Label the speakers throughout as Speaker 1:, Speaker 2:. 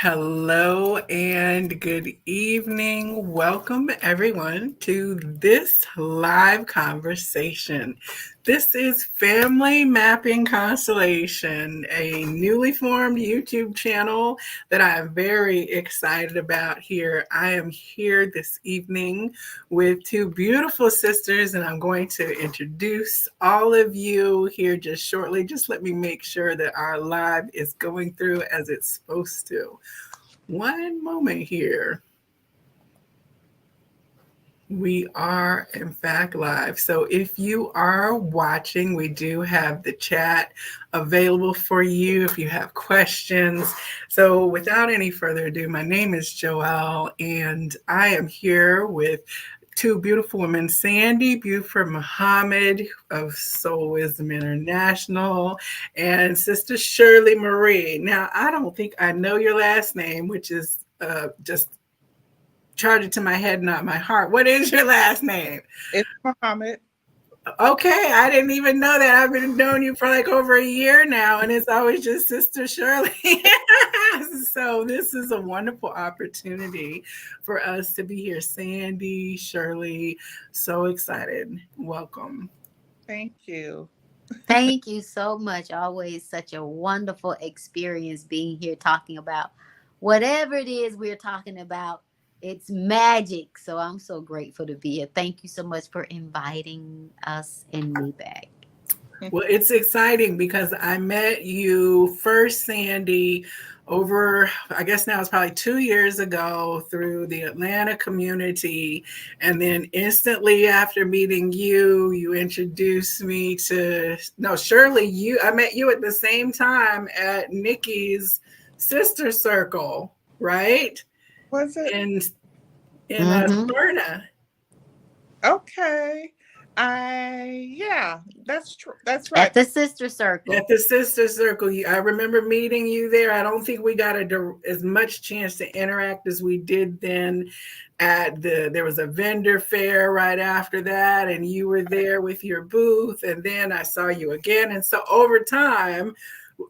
Speaker 1: Hello and good evening. Welcome everyone to this live conversation. This is Family Mapping Constellation, a newly formed YouTube channel that I am very excited about here. I am here this evening with two beautiful sisters, and I'm going to introduce all of you here just shortly. Just let me make sure that our live is going through as it's supposed to. One moment here. We are, in fact, live. So if you are watching, we do have the chat available for you if you have questions. So without any further ado, my name is Joelle, and I am here with two beautiful women, Sandy Beauford-Muhammad of Soul Wisdom International, and Sister Shirley Marie. Now, I don't think I know your last name, which is just charge it to my head, not my heart. What is your last name?
Speaker 2: It's Muhammad.
Speaker 1: Okay, I didn't even know that. I've been knowing you for like over a year now, and it's always just Sister Shirley. So this is a wonderful opportunity for us to be here. Sandy, Shirley, so excited. Welcome.
Speaker 2: Thank you.
Speaker 3: Thank you so much. Always such a wonderful experience being here talking about whatever it is we're talking about. It's magic. So I'm so grateful to be here. Thank you so much for inviting us and me back.
Speaker 1: Well, it's exciting because I met you first, Sandy, over, I guess now it's probably 2 years ago through the Atlanta community. And then instantly after meeting you, you introduced me to, no, Shirley, I met you at the same time at Nikki's sister circle, right?
Speaker 2: Was it?
Speaker 1: In
Speaker 3: Mm-hmm.
Speaker 1: Smyrna.
Speaker 2: Okay. Yeah, that's true. That's right.
Speaker 3: At the sister
Speaker 1: At
Speaker 3: circle.
Speaker 1: the sister circle, I remember meeting you there. I don't think we got as much chance to interact as we did then. There was a vendor fair right after that, and you were there with your booth, and then I saw you again. And so over time,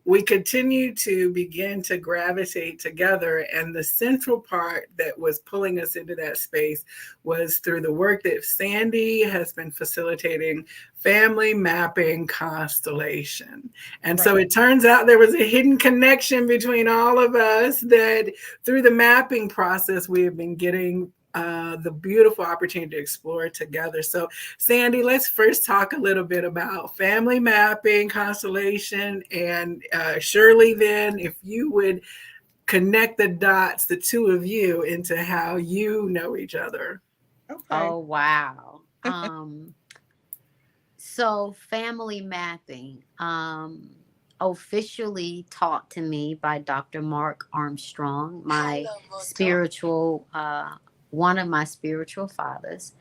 Speaker 1: we continued to begin to gravitate together. And the central part that was pulling us into that space was through the work that Sandy has been facilitating, Family Mapping Constellation. And
Speaker 2: Right.
Speaker 1: so it turns out there was a hidden connection between all of us that through the mapping process, we have been getting the beautiful opportunity to explore together. So, Sandy, let's first talk a little bit about family mapping, constellation, and Shirley, then, if you would connect the dots, the two of you, into how you know each other.
Speaker 2: Okay.
Speaker 3: Oh wow. So family mapping. Officially taught to me by Dr. Mark Armstrong, my spiritual one of my spiritual fathers.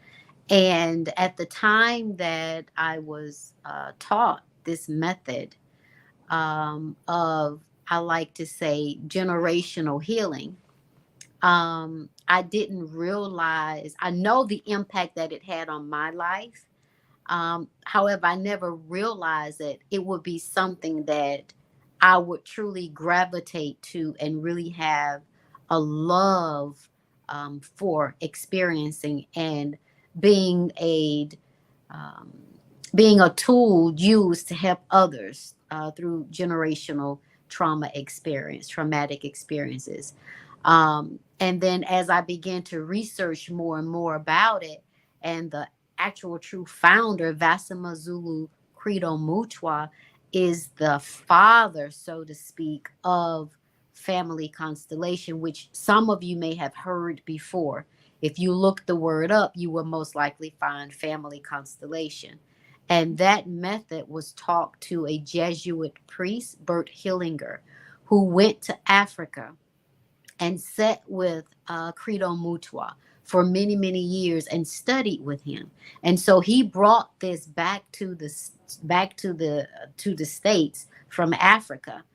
Speaker 3: And at the time that I was taught this method of, I like to say, generational healing, I didn't realize, I know the impact that it had on my life. However, I never realized that it would be something that I would truly gravitate to and really have a love for experiencing and being a um, being a tool used to help others through generational traumatic experiences. And then as I began to research more and more about it, and the actual true founder, Vasima Zulu Credo Mutwa, is the father, so to speak, of family constellation, which some of you may have heard before. If you look the word up, you will most likely find family constellation. And that method was taught to a Jesuit priest, Bert Hillinger, who went to Africa and sat with Credo Mutwa for many, many years and studied with him. And so he brought this back to the states from Africa,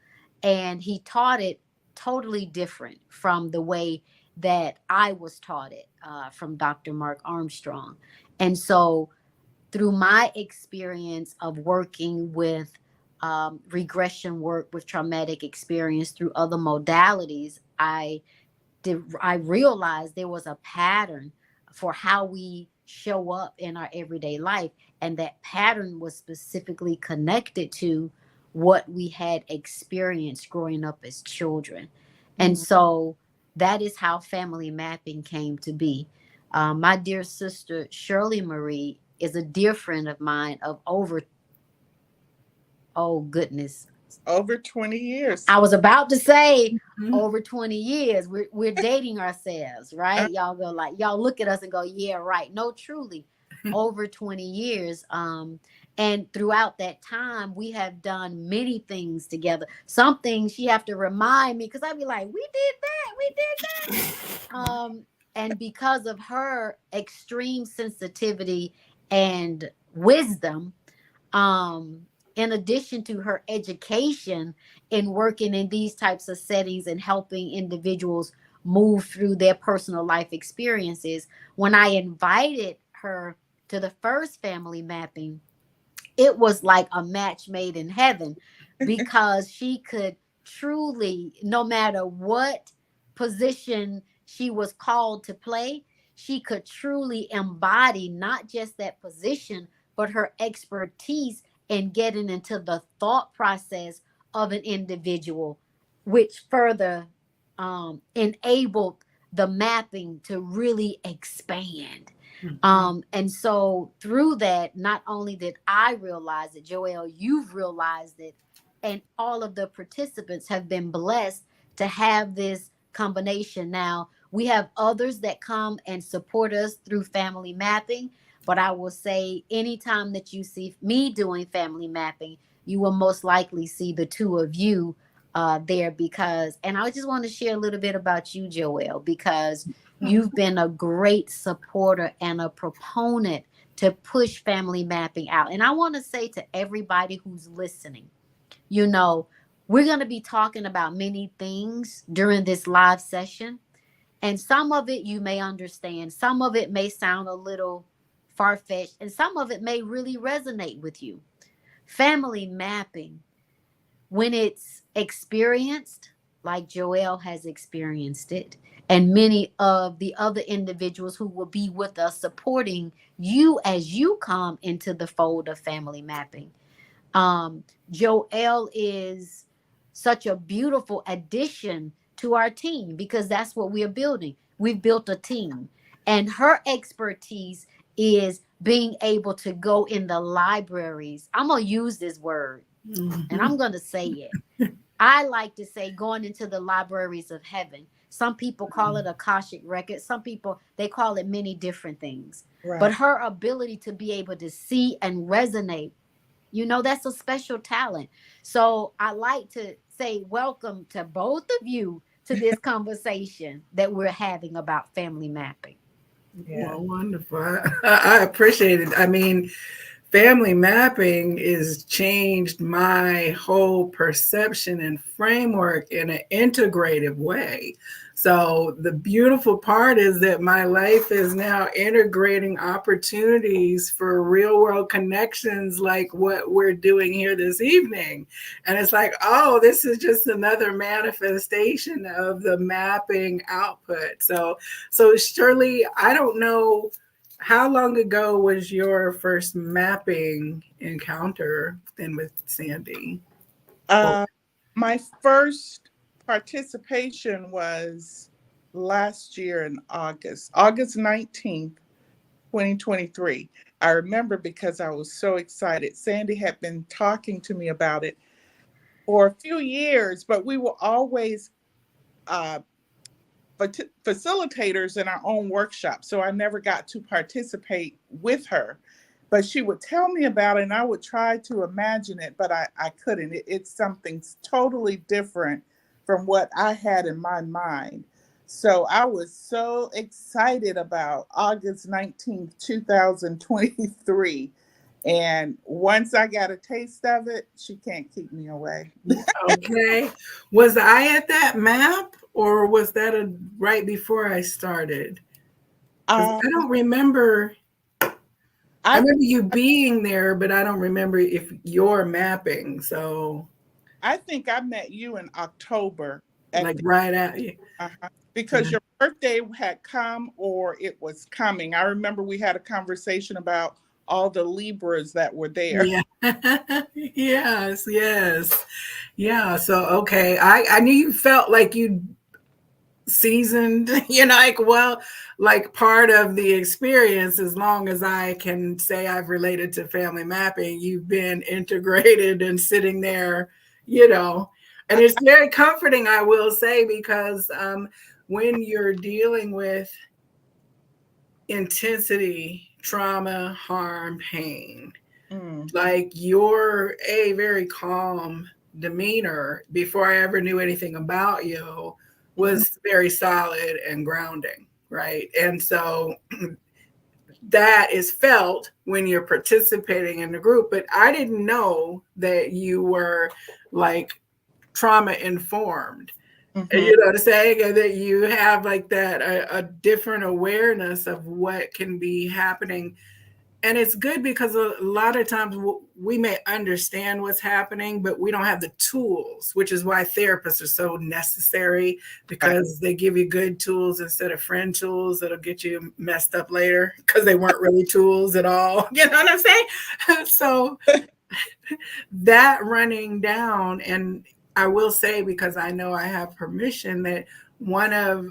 Speaker 3: and he taught it totally different from the way that I was taught it from Dr. Mark Armstrong. And so through my experience of working with regression work with traumatic experience through other modalities, I realized there was a pattern for how we show up in our everyday life, and that pattern was specifically connected to what we had experienced growing up as children. And so that is how family mapping came to be. My dear sister Shirley Marie is a dear friend of mine of over, oh goodness,
Speaker 2: Over 20 years.
Speaker 3: I was about to say
Speaker 1: Mhm.
Speaker 3: over 20 years. We're dating ourselves, right? Y'all go like, y'all look at us and go, yeah, right. No, truly, over 20 years. And throughout that time, we have done many things together. Some things she have to remind me because I'd be like, we did that, we did that. And because of her extreme sensitivity and wisdom, um in addition to her education in working in these types of settings and helping individuals move through their personal life experiences, when I invited her to the first family mapping, it was like a match made in heaven, because she could truly, no matter what position she was called to play, she could truly embody not just that position, but her expertise in getting into the thought process of an individual, which further enabled the mapping to really expand. And so through that, not only did I realize it, Joelle, you've realized it, and all of the participants have been blessed to have this combination. Now, we have others that come and support us through family mapping, but I will say anytime that you see me doing family mapping, you will most likely see the two of you there, because, and I just want to share a little bit about you, Joelle, because you've been a great supporter and a proponent to push family mapping out. And I want to say to everybody who's listening, you know, we're going to be talking about many things during this live session. And some of it you may understand, some of it may sound a little far fetched, and some of it may really resonate with you. Family mapping, when it's experienced, like Joelle has experienced it, and many of the other individuals who will be with us supporting you as you come into the fold of family mapping. Joelle is such a beautiful addition to our team, because that's what we are building. We've built a team, and her expertise is being able to go in the libraries. I'm going to use this word and I'm going to say it. I like to say going into the libraries of heaven. Some people call it Akashic record. Some people, they call it many different things.
Speaker 2: Right.
Speaker 3: But her ability to be able to see and resonate, you know, that's a special talent. So I like to say welcome to both of you to this conversation that we're having about family mapping.
Speaker 2: Yeah.
Speaker 1: Well, wonderful. I appreciate it. I mean, family mapping has changed my whole perception and framework in an integrative way. So the beautiful part is that my life is now integrating opportunities for real world connections like what we're doing here this evening. And it's like, oh, this is just another manifestation of the mapping output. So Shirley, I don't know, how long ago was your first mapping encounter then with Sandy?
Speaker 2: My first participation was last year in August 19th, 2023. I remember because I was so excited. Sandy had been talking to me about it for a few years, but we were always uh, facilitators in our own workshop. So I never got to participate with her. But she would tell me about it and I would try to imagine it, but I couldn't. It's something totally different from what I had in my mind. So I was so excited about August 19th, 2023. And once I got a taste of it, she can't keep me away.
Speaker 1: Okay. Was I at that map or was that right before I started? 'Cause
Speaker 2: Um,
Speaker 1: I don't remember. I
Speaker 2: I
Speaker 1: remember you being there, but I don't remember if you're mapping. So
Speaker 2: I think I met you in October at
Speaker 1: like right at you.
Speaker 2: because your birthday had come or it was coming. I remember we had a conversation about all the Libras that were there.
Speaker 1: Yeah. Yes, yes. Yeah. So okay. I knew you felt like you seasoned, like, well, like part of the experience, as long as I can say I've related to family mapping, you've been integrated and sitting there, and it's very comforting, I will say, because when you're dealing with intensity, trauma, harm, pain, like your a very calm demeanor before I ever knew anything about you was very solid and grounding, right? And so that is felt when you're participating in the group, but I didn't know that you were like trauma informed. You know what I'm saying? And that you have like that a different awareness of what can be happening. And it's good because a lot of times we may understand what's happening, but we don't have the tools, which is why therapists are so necessary, because they give you good tools instead of friend tools that'll get you messed up later because they weren't really tools at all. You know what I'm saying? So that running down, and I will say, because I know I have permission, that one of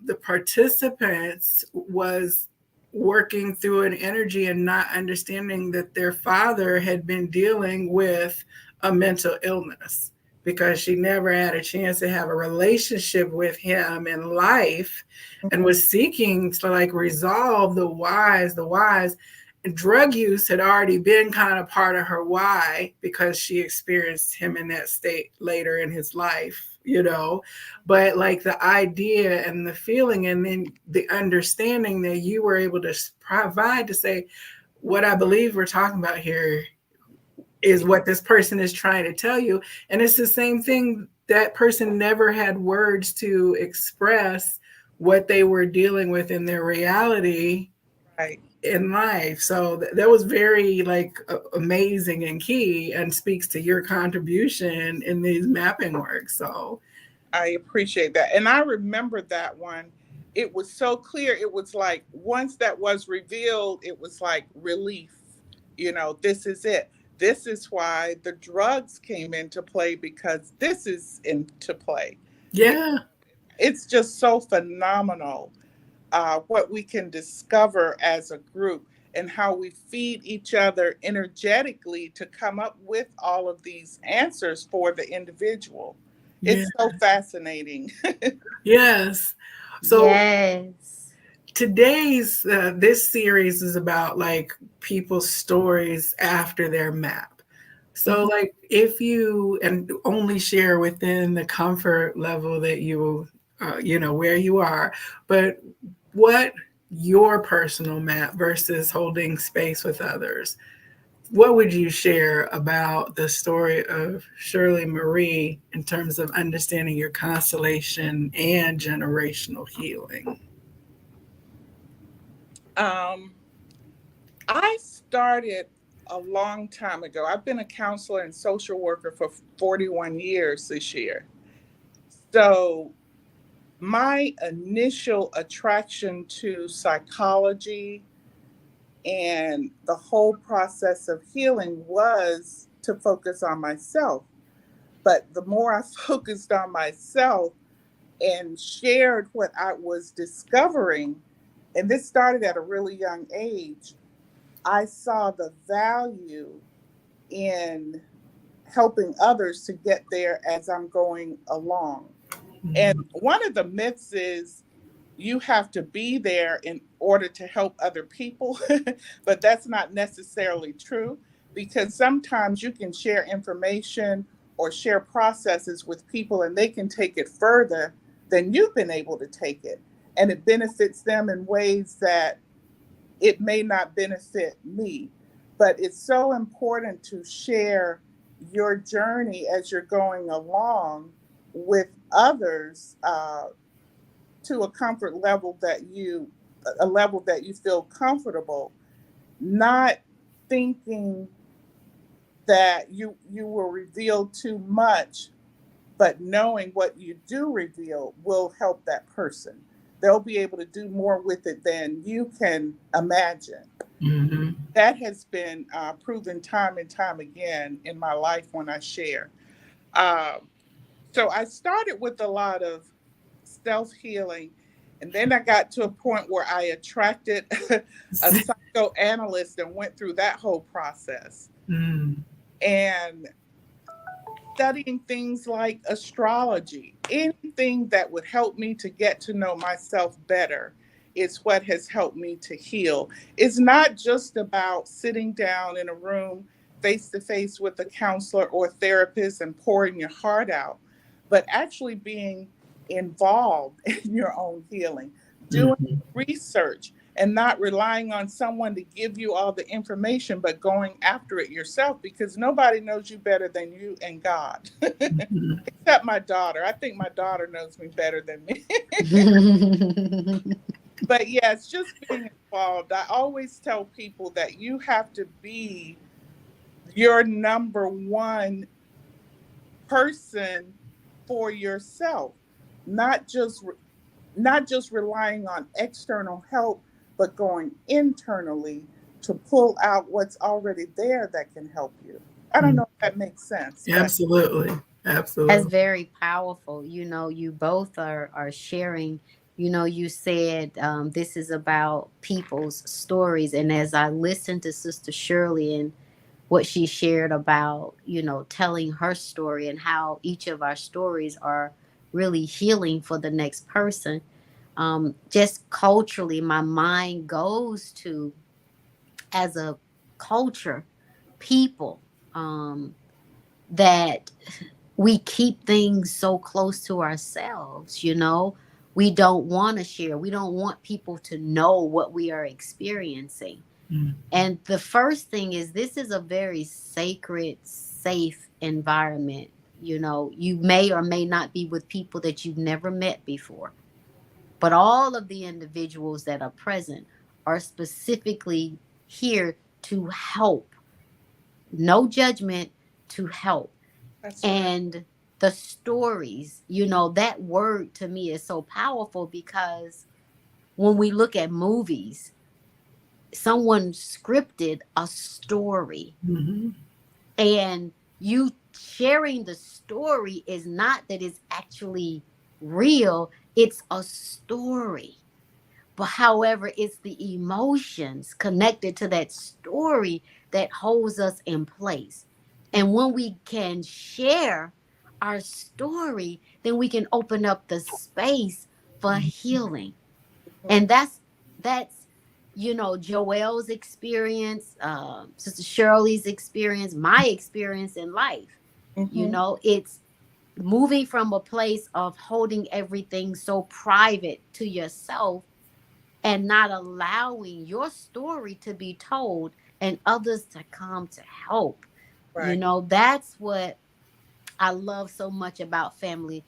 Speaker 1: the participants was working through an energy and not understanding that their father had been dealing with a mental illness, because she never had a chance to have a relationship with him in life, and was seeking to like resolve the whys. And drug use had already been kind of part of her why, because she experienced him in that state later in his life, but like the idea and the feeling, and then the understanding that you were able to provide, to say, what I believe we're talking about here is what this person is trying to tell you. And it's the same thing. That person never had words to express what they were dealing with in their reality in life. So that was very like amazing and key, and speaks to your contribution in these mapping work. So
Speaker 2: I appreciate that. And I remember that one. It was so clear. It was like once that was revealed, it was like relief. This is it. This is why the drugs came into play, because this is into play.
Speaker 1: Yeah.
Speaker 2: It's just so phenomenal what we can discover as a group, and how we feed each other energetically to come up with all of these answers for the individual. It's so fascinating.
Speaker 1: Yes. So
Speaker 3: Yes.
Speaker 1: today's this series is about like people's stories after their map. So like, if you, and only share within the comfort level that you where you are, but what your personal map versus holding space with others, what would you share about the story of Shirley Marie in terms of understanding your constellation and generational healing?
Speaker 2: I started a long time ago. I've been a counselor and social worker for 41 years this year. So my initial attraction to psychology and the whole process of healing was to focus on myself. But the more I focused on myself and shared what I was discovering, and this started at a really young age, I saw the value in helping others to get there as I'm going along. And one of the myths is you have to be there in order to help other people, but that's not necessarily true, because sometimes you can share information or share processes with people and they can take it further than you've been able to take it. And it benefits them in ways that it may not benefit me. But it's so important to share your journey as you're going along with others, to a comfort level a level that you feel comfortable, not thinking that you will reveal too much but knowing what you do reveal will help that person. They'll be able to do more with it than you can imagine.
Speaker 1: Mm-hmm.
Speaker 2: That has been proven time and time again in my life when I share. Um, so I started with a lot of self healing, and then I got to a point where I attracted a psychoanalyst and went through that whole process.
Speaker 1: Mm-hmm.
Speaker 2: And studying things like astrology, anything that would help me to get to know myself better is what has helped me to heal. It's not just about sitting down in a room face to face with a counselor or therapist and pouring your heart out, but actually being involved in your own healing, doing
Speaker 1: Mm-hmm.
Speaker 2: research and not relying on someone to give you all the information, but going after it yourself because nobody knows you better than you and God. Except my daughter. I think my daughter knows me better than me. But yeah, it's just being involved. I always tell people that you have to be your number one person for yourself, not just not just relying on external help, but going internally to pull out what's already there that can help you. I don't know if that makes sense, but
Speaker 1: Absolutely.
Speaker 3: That's
Speaker 1: Absolutely.
Speaker 3: very powerful. You both are sharing. You said this is about people's stories, and as I listened to Sister Shirley and what she shared about, telling her story and how each of our stories are really healing for the next person. Just culturally, my mind goes to, as a culture, people, that we keep things so close to ourselves. We don't want to share, we don't want people to know what we are experiencing.
Speaker 1: Mm-hmm.
Speaker 3: And the first thing is, this is a very sacred, safe environment. You may or may not be with people that you've never met before, but all of the individuals that are present are specifically here to help. No judgment, to help.
Speaker 2: that's right.
Speaker 3: And the stories, that word to me is so powerful because when we look at movies, someone scripted a story,
Speaker 1: Mm-hmm.
Speaker 3: and you sharing the story is not that it's actually real, it's a story. But however, it's the emotions connected to that story that holds us in place. And when we can share our story, then we can open up the space for healing. And that's Joelle's experience, Sister Shirley's experience, my experience in life.
Speaker 2: Mm-hmm.
Speaker 3: It's moving from a place of holding everything so private to yourself and not allowing your story to be told and others to come to help.
Speaker 2: Right.
Speaker 3: That's what I love so much about family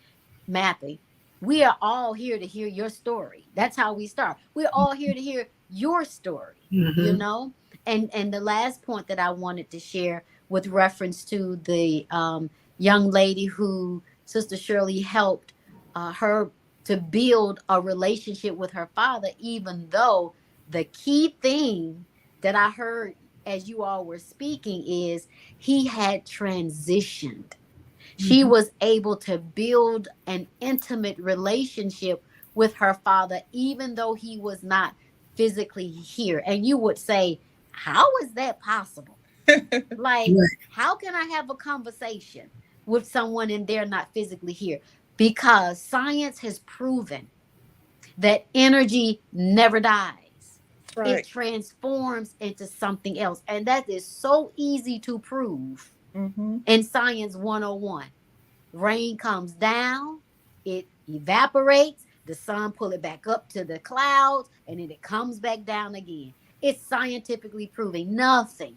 Speaker 3: mapping. We are all here to hear your story. That's how we start. We're all here to hear your story, you
Speaker 1: Mm-hmm.
Speaker 3: know? And the last point that I wanted to share with reference to the young lady who Sister Shirley helped her to build a relationship with her father, even though the key thing that I heard as you all were speaking is he had transitioned. She
Speaker 1: Mm-hmm.
Speaker 3: was able to build an intimate relationship with her father, even though he was not physically here. And you would say, how is that possible? Like,
Speaker 1: Right.
Speaker 3: how can I have a conversation with someone and they're not physically here? Because science has proven that energy never dies. It
Speaker 2: Right.
Speaker 3: transforms into something else. And that is so easy to prove
Speaker 2: Mm-hmm.
Speaker 3: in Science 101. Rain comes down, it evaporates, the sun pull it back up to the clouds, and then it comes back down again. It's scientifically proving nothing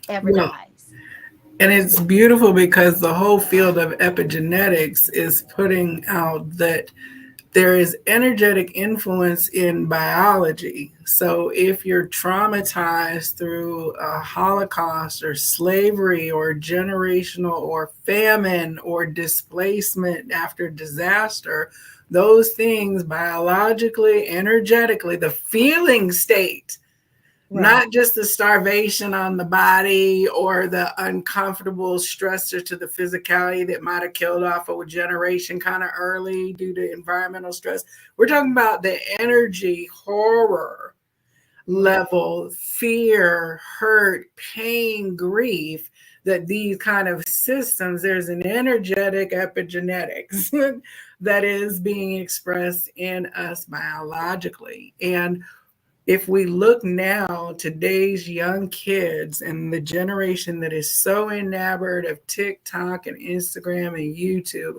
Speaker 3: ever
Speaker 1: Well,
Speaker 3: dies.
Speaker 1: and it's beautiful because the whole field of epigenetics is putting out that there is energetic influence in biology. So if you're traumatized through a Holocaust or slavery or generational or famine or displacement after disaster, those things biologically, energetically, the feeling state, not just the starvation on the body or the uncomfortable stressor to the physicality that might have killed off a generation kind of early due to environmental stress. We're talking about the energy, horror level, fear, hurt, pain, grief, that these kind of systems, there's an energetic epigenetics that is being expressed in us biologically. And if we look now, today's young kids and the generation that is so enamored of TikTok and Instagram and YouTube,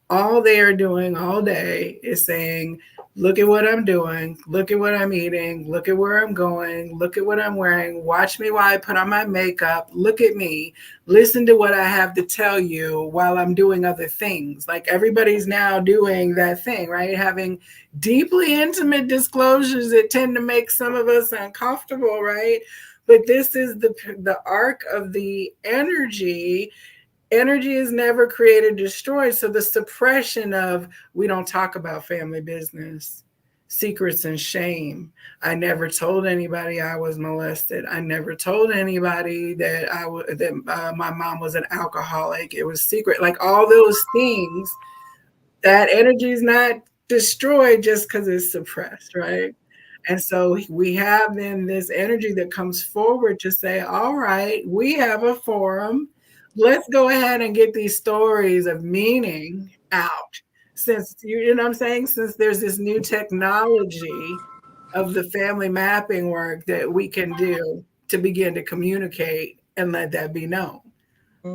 Speaker 1: all they are doing all day is saying, look at what I'm doing, look at what I'm eating, look at where I'm going, look at what I'm wearing, watch me while I put on my makeup, look at me, listen to what I have to tell you while I'm doing other things. Like everybody's now doing that thing, right? Having deeply intimate disclosures that tend to make some of us uncomfortable, right? But this is the arc of the energy. Energy is never created, destroyed. So the suppression of, we don't talk about family business, secrets and shame. I never told anybody I was molested. I never told anybody that my mom was an alcoholic. It was secret. Like all those things, that energy is not destroyed just because it's suppressed, right? And so we have then this energy that comes forward to say, all right, we have a forum. Let's go ahead and get these stories of meaning out. Since, you know what I'm saying? Since there's this new technology of the family mapping work that we can do to begin to communicate and let that be known.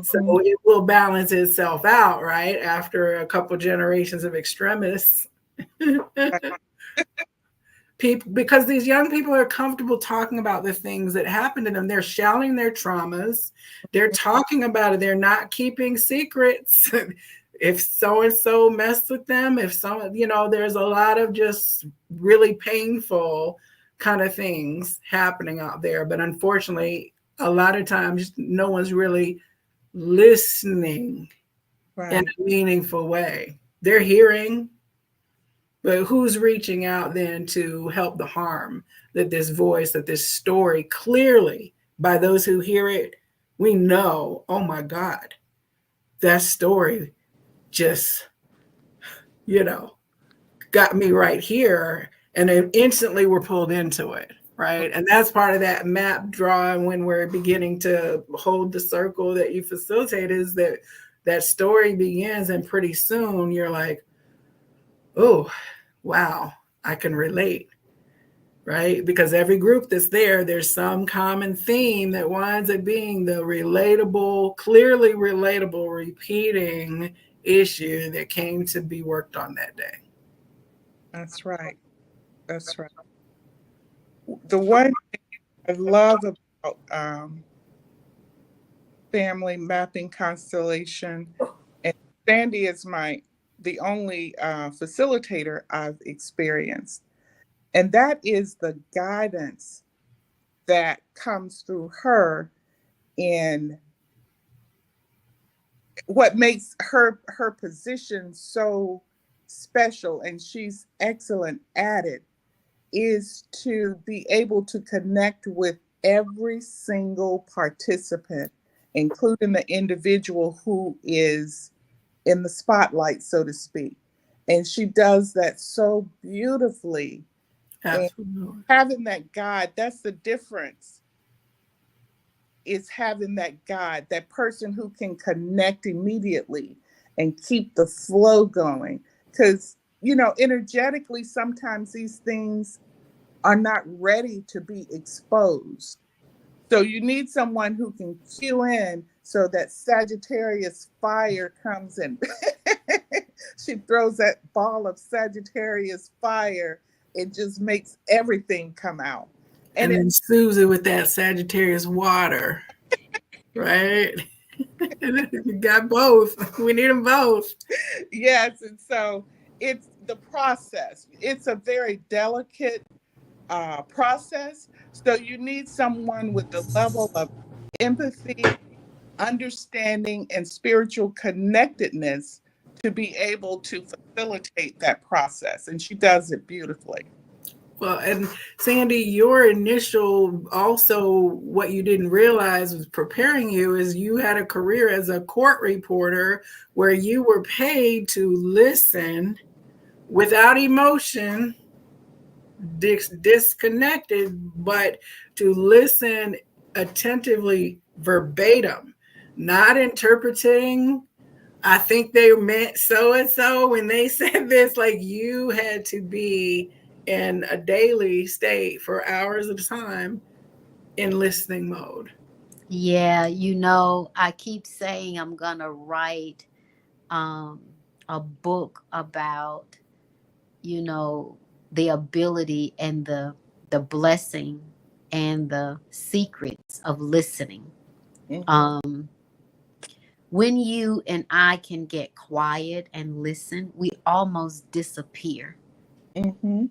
Speaker 1: So it will balance itself out, right? After a couple generations of extremists. People, because these young people are comfortable talking about the things that happened to them. They're shouting their traumas. They're talking about it. They're not keeping secrets. If so-and-so messed with them, if some, you know, there's a lot of just really painful kind of things happening out there. But unfortunately, a lot of times no one's really listening in a meaningful way. They're hearing, but who's reaching out then to help the harm that this voice, that this story, clearly by those who hear it, we know, oh my God, that story just, you know, got me right here. And then instantly we're pulled into it, right? And that's part of that map drawing when we're beginning to hold the circle that you facilitate, is that that story begins and pretty soon you're like, oh, wow, I can relate, right? Because every group that's there, there's some common theme that winds up being the relatable, clearly relatable, repeating issue that came to be worked on that day.
Speaker 2: That's right. That's right. The one thing I love about family mapping constellation, and Sandy is the only facilitator I've experienced, and that is the guidance that comes through her in what makes her position so special, and she's excellent at it, is to be able to connect with every single participant, including the individual who is in the spotlight, so to speak. And she does that so beautifully.
Speaker 1: Absolutely.
Speaker 2: And having that guide, that's the difference, is having that guide, that person who can connect immediately and keep the flow going. Because, you know, energetically, sometimes these things are not ready to be exposed. So you need someone who can cue in so that Sagittarius fire comes in. She throws that ball of Sagittarius fire. It just makes everything come out.
Speaker 1: And then soothes it with that Sagittarius water, right? You got both. We need them both.
Speaker 2: Yes. And so it's, the process. It's a very delicate process. So you need someone with the level of empathy, understanding, and spiritual connectedness to be able to facilitate that process. And she does it beautifully.
Speaker 1: Well, and Sandy, your initial, also what you didn't realize was preparing you is you had a career as a court reporter where you were paid to listen without emotion, disconnected, but to listen attentively, verbatim, not interpreting. I think they meant so and so when they said this. Like, you had to be in a daily state for hours at a time in listening mode.
Speaker 3: Yeah, you know, I keep saying I'm gonna write um, a book about, you know, the ability and the blessing and the secrets of listening.
Speaker 2: Mhm.
Speaker 3: Um, when you and I can get quiet and listen, we almost disappear.
Speaker 2: Mhm.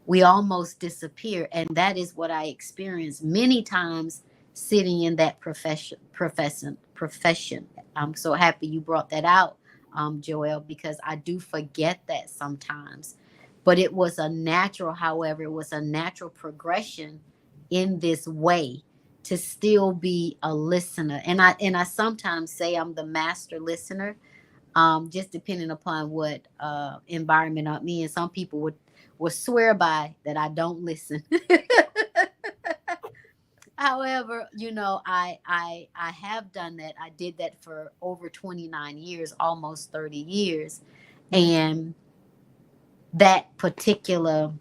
Speaker 3: We almost disappear, and that is what I experienced many times sitting in that profession. I'm so happy you brought that out, Joelle, because I do forget that sometimes. But it was a natural, however, it was a natural progression in this way to still be a listener. And I sometimes say I'm the master listener, just depending upon what environment I'm in. Some people would swear by that I don't listen. However, you know, I have done that. I did that for over 29 years, almost 30 years. And that particular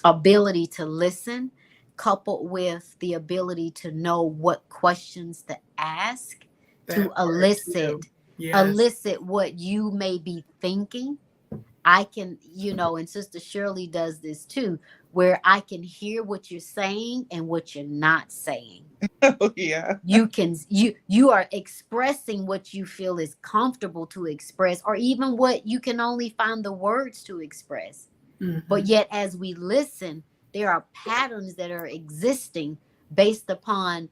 Speaker 3: ability to listen, coupled with the ability to know what questions to ask to
Speaker 1: That part too. Yes.
Speaker 3: elicit what you may be thinking. I can, you know, and Sister Shirley does this too, where I can hear what you're saying and what you're not saying.
Speaker 2: Oh, yeah.
Speaker 3: You are expressing what you feel is comfortable to express, or even what you can only find the words to express. But
Speaker 1: Mm-hmm.
Speaker 3: yet, as we listen, there are patterns that are existing based upon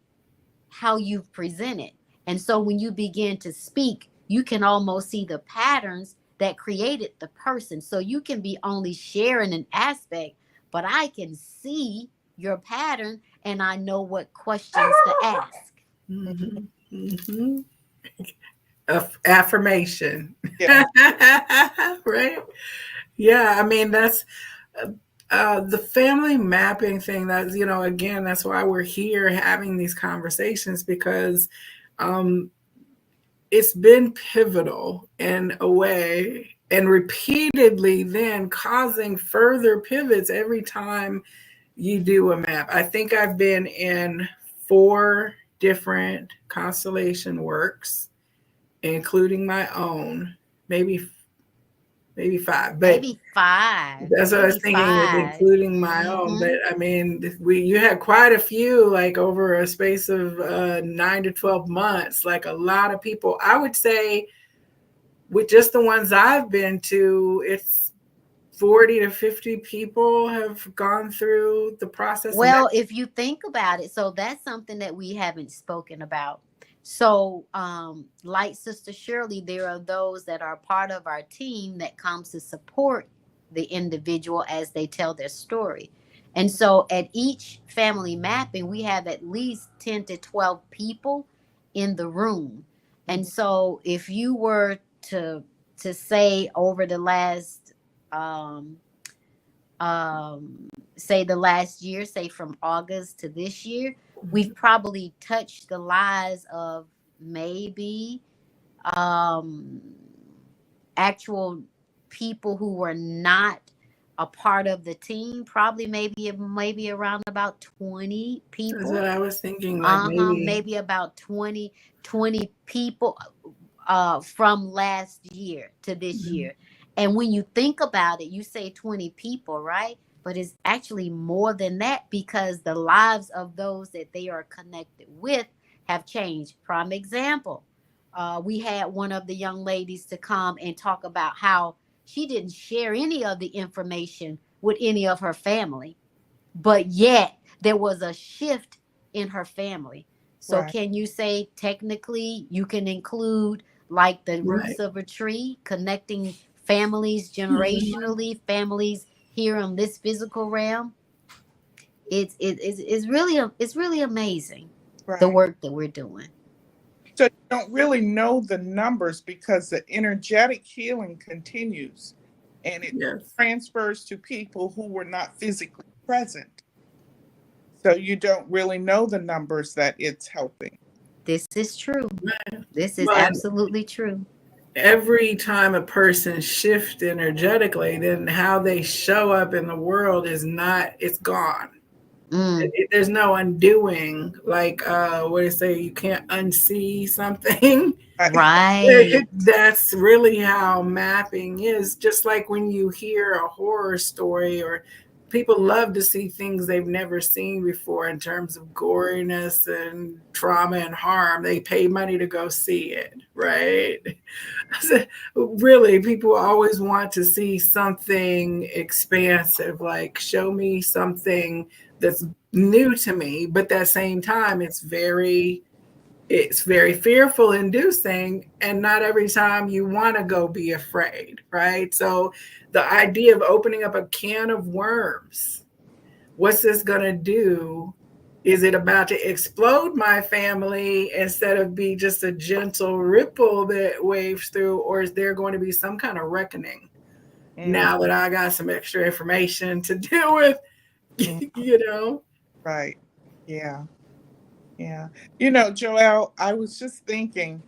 Speaker 3: how you've presented. And so when you begin to speak, you can almost see the patterns that created the person. So you can be only sharing an aspect, but I can see your pattern and I know what questions to ask.
Speaker 1: Mm-hmm. Mm-hmm. Affirmation.
Speaker 2: Yeah.
Speaker 1: Right? Yeah, I mean, that's the family mapping thing. That's, again, that's why we're here having these conversations, because um, it's been pivotal in a way, and repeatedly then causing further pivots every time you do a map. I think I've been in 4 different constellation works, including my own, maybe 5, but
Speaker 3: Maybe five,
Speaker 1: that's what I was
Speaker 3: maybe
Speaker 1: thinking, with
Speaker 3: five.
Speaker 1: including my own.
Speaker 3: Mm-hmm.
Speaker 1: But I mean, you had quite a few, like over a space of 9 to 12 months, like a lot of people. I would say with just the ones I've been to, it's 40 to 50 people have gone through the process, and
Speaker 3: Well, if you think about it, so that's something that we haven't spoken about. So, like Sister Shirley, there are those that are part of our team that comes to support the individual as they tell their story. And so at each family mapping, we have at least 10 to 12 people in the room. And
Speaker 2: Mhm.
Speaker 3: so if you were to say over the last um say the last year, say from August to this year, we've probably touched the lives of maybe um actual people who were not a part of the team, probably maybe around about 20
Speaker 1: that's
Speaker 3: people.
Speaker 1: what I was thinking. Like maybe.
Speaker 3: Maybe about 20 people from last year to this
Speaker 1: Mhm.
Speaker 3: year. And when you think about it, you say 20 people, right? But it's actually more than that, because the lives of those that they are connected with have changed. Prime example, we had one of the young ladies to come and talk about how She didn't share any of the information with any of her family, but yet there was a shift in her family. So
Speaker 2: Right.
Speaker 3: can you say technically you can include like the roots
Speaker 1: Right.
Speaker 3: of a tree, connecting families
Speaker 1: Mhm.
Speaker 3: generationally, families here on this physical realm? It's really amazing the
Speaker 2: Right.
Speaker 3: work that we're doing.
Speaker 2: So you don't really know the numbers because the energetic healing continues and it
Speaker 1: Yes.
Speaker 2: transfers to people who were not physically present. So you don't really know the numbers that it's helping.
Speaker 3: This is true. This is
Speaker 1: But
Speaker 3: absolutely true.
Speaker 1: every time a person shifts energetically, then how they show up in the world is not, it's gone.
Speaker 3: Mm,
Speaker 1: There's no undoing. Like what they say, you can't unsee something.
Speaker 2: Right.
Speaker 3: right.
Speaker 1: That's really how mapping is. Just like when you hear a horror story, or people love to see things they've never seen before in terms of goriness and trauma and harm. They pay money to go see it, right? Really, people always want to see something expansive, like show me something that's new to me, but at that same time it's very fearful inducing, and not every time you want to go be afraid, right? So the idea of opening up a can of worms, what's this going to do? Is it about to explode my family instead of be just a gentle ripple that waves through, or is there going to be some kind of reckoning
Speaker 2: Mm,
Speaker 1: now that I got some extra information to deal with?
Speaker 2: mm,
Speaker 1: you know
Speaker 2: right. Yeah. Yeah. You know, Joelle, I was just thinking,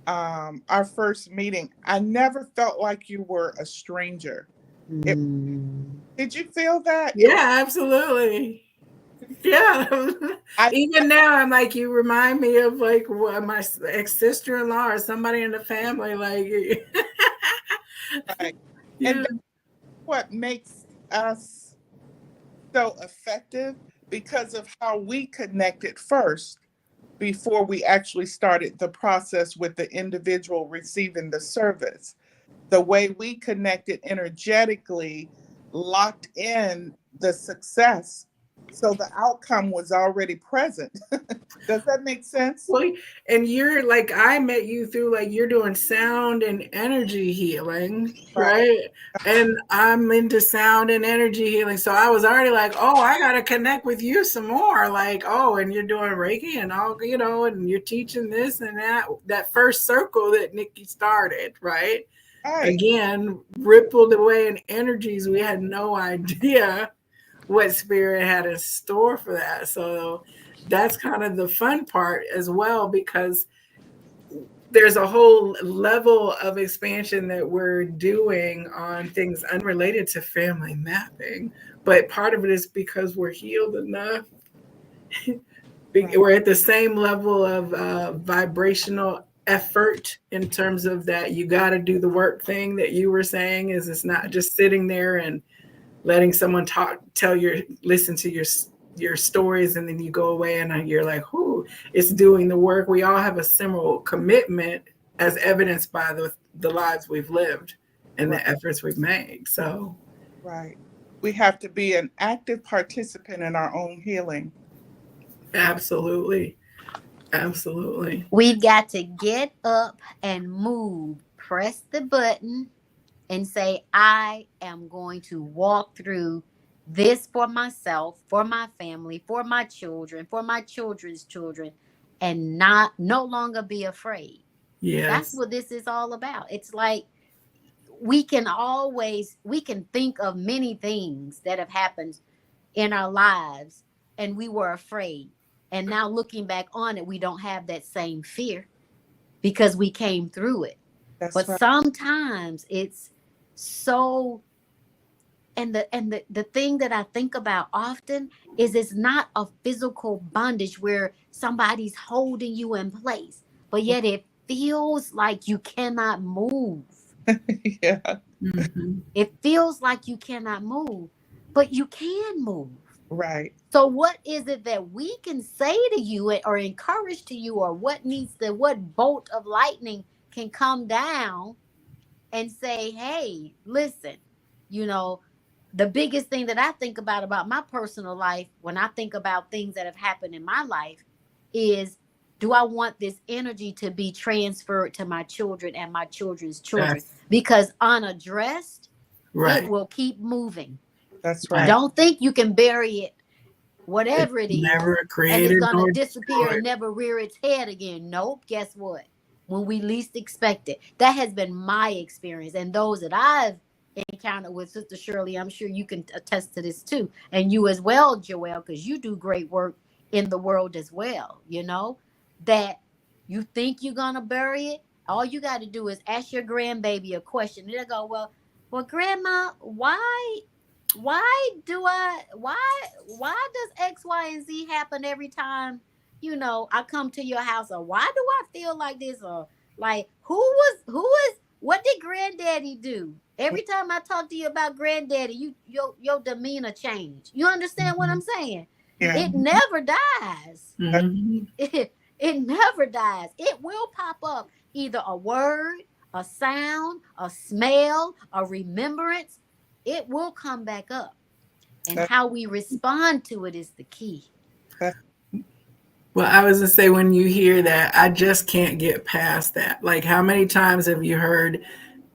Speaker 2: our first meeting, I never felt like you were a stranger. It,
Speaker 3: Mm.
Speaker 2: did you feel that? It was,
Speaker 1: Yeah, absolutely. Yeah.
Speaker 2: I,
Speaker 1: Even now, I'm like, you remind me of like my ex sister in law or somebody in the family. Like,
Speaker 2: right. And
Speaker 1: yeah,
Speaker 2: that's what makes us so effective because of how we connected first before we actually started the process with the individual receiving the service. The way we connected energetically locked in the success. So the outcome was already present. Does that make sense?
Speaker 1: well, and you're like, I met you through like you're doing sound and energy healing,
Speaker 2: Right.
Speaker 1: right? And I'm into sound and energy healing. So I was already like, oh, I got to connect with you some more. Like, oh, and you're doing Reiki and all, and you're teaching this and that. That first circle that Nikki started, right?
Speaker 2: Right.
Speaker 1: Again, rippled away in energies we had no idea what spirit had in store for that. So that's kind of the fun part as well, because there's a whole level of expansion that we're doing on things unrelated to family mapping. But part of it is because we're healed enough.
Speaker 2: Right.
Speaker 1: We're at the same level of vibrational effort in terms of that you got to do the work thing that you were saying, is it's not just sitting there and letting someone listen to your stories, and then you go away and you're like, whoo, it's doing the work. We all have a similar commitment, as evidenced by the lives we've lived and
Speaker 2: Right.
Speaker 1: the efforts we've made. So
Speaker 2: Right. We have to be an active participant in our own healing.
Speaker 1: absolutely, absolutely.
Speaker 3: We've got to get up and move, press the button, and say, I am going to walk through this for myself, for my family, for my children, for my children's children, and not no longer be afraid. That's
Speaker 1: Yes.
Speaker 3: what this is all about. It's like we can think of many things that have happened in our lives and we were afraid. And now looking back on it, we don't have that same fear because we came through it.
Speaker 2: That's
Speaker 3: But
Speaker 2: right.
Speaker 3: sometimes it's so, and the thing that I think about often is it's not a physical bondage where somebody's holding you in place, but yet it feels like you cannot move.
Speaker 2: Yeah.
Speaker 1: Hmm.
Speaker 3: It feels like you cannot move, but you can move.
Speaker 2: Right.
Speaker 3: So what is it that we can say to you or encourage to you, or what bolt of lightning can come down and say, hey, listen, you know, the biggest thing that I think about my personal life when I think about things that have happened in my life is, do I want this energy to be transferred to my children and my children's children?
Speaker 1: That's
Speaker 3: Because unaddressed, it
Speaker 1: right.
Speaker 3: will keep moving.
Speaker 2: That's
Speaker 1: Right.
Speaker 2: right.
Speaker 3: Don't think you can bury it,
Speaker 1: It's
Speaker 3: whatever it is,
Speaker 1: never
Speaker 3: and it's
Speaker 1: created
Speaker 3: going to
Speaker 1: nor
Speaker 3: disappear
Speaker 1: destroyed.
Speaker 3: and never rear its head again. Nope. Guess what? When we least expect it. That has been my experience. And those that I've encountered with Sister Shirley, I'm sure you can attest to this too. And you as well, Joelle, because you do great work in the world as well, that you think you're going to bury it. All you got to do is ask your grandbaby a question. They'll go, well, grandma, why do I why does X, Y, and Z happen every time, I come to your house? Or why do I feel like this? Or like, what did granddaddy do? Every time I talk to you about granddaddy, your demeanor change. You understand what I'm saying?
Speaker 2: Yeah.
Speaker 3: It never dies.
Speaker 1: Mm-hmm.
Speaker 3: It never dies. It will pop up, either a word, a sound, a smell, a remembrance. It will come back up. And
Speaker 2: That,
Speaker 3: how we respond to it is the key.
Speaker 2: that,
Speaker 1: Well, I was to say, when you hear that, I just can't get past that. Like, how many times have you heard,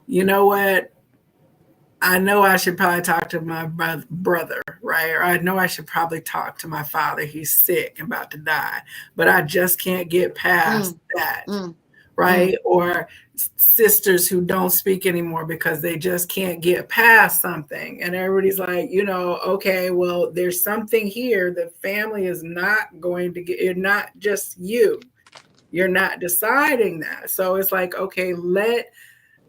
Speaker 1: you know what? I know I should probably talk to my brother, right? Or I know I should probably talk to my father. He's sick, about to die, but I just can't get past
Speaker 3: Mm,
Speaker 1: that,
Speaker 3: mm,
Speaker 1: right?
Speaker 3: mm,
Speaker 1: Or sisters who don't speak anymore because they just can't get past something. And everybody's like, okay, well, there's something here. The family is not going to get, you're not just you. You're not deciding that. So it's like, okay, let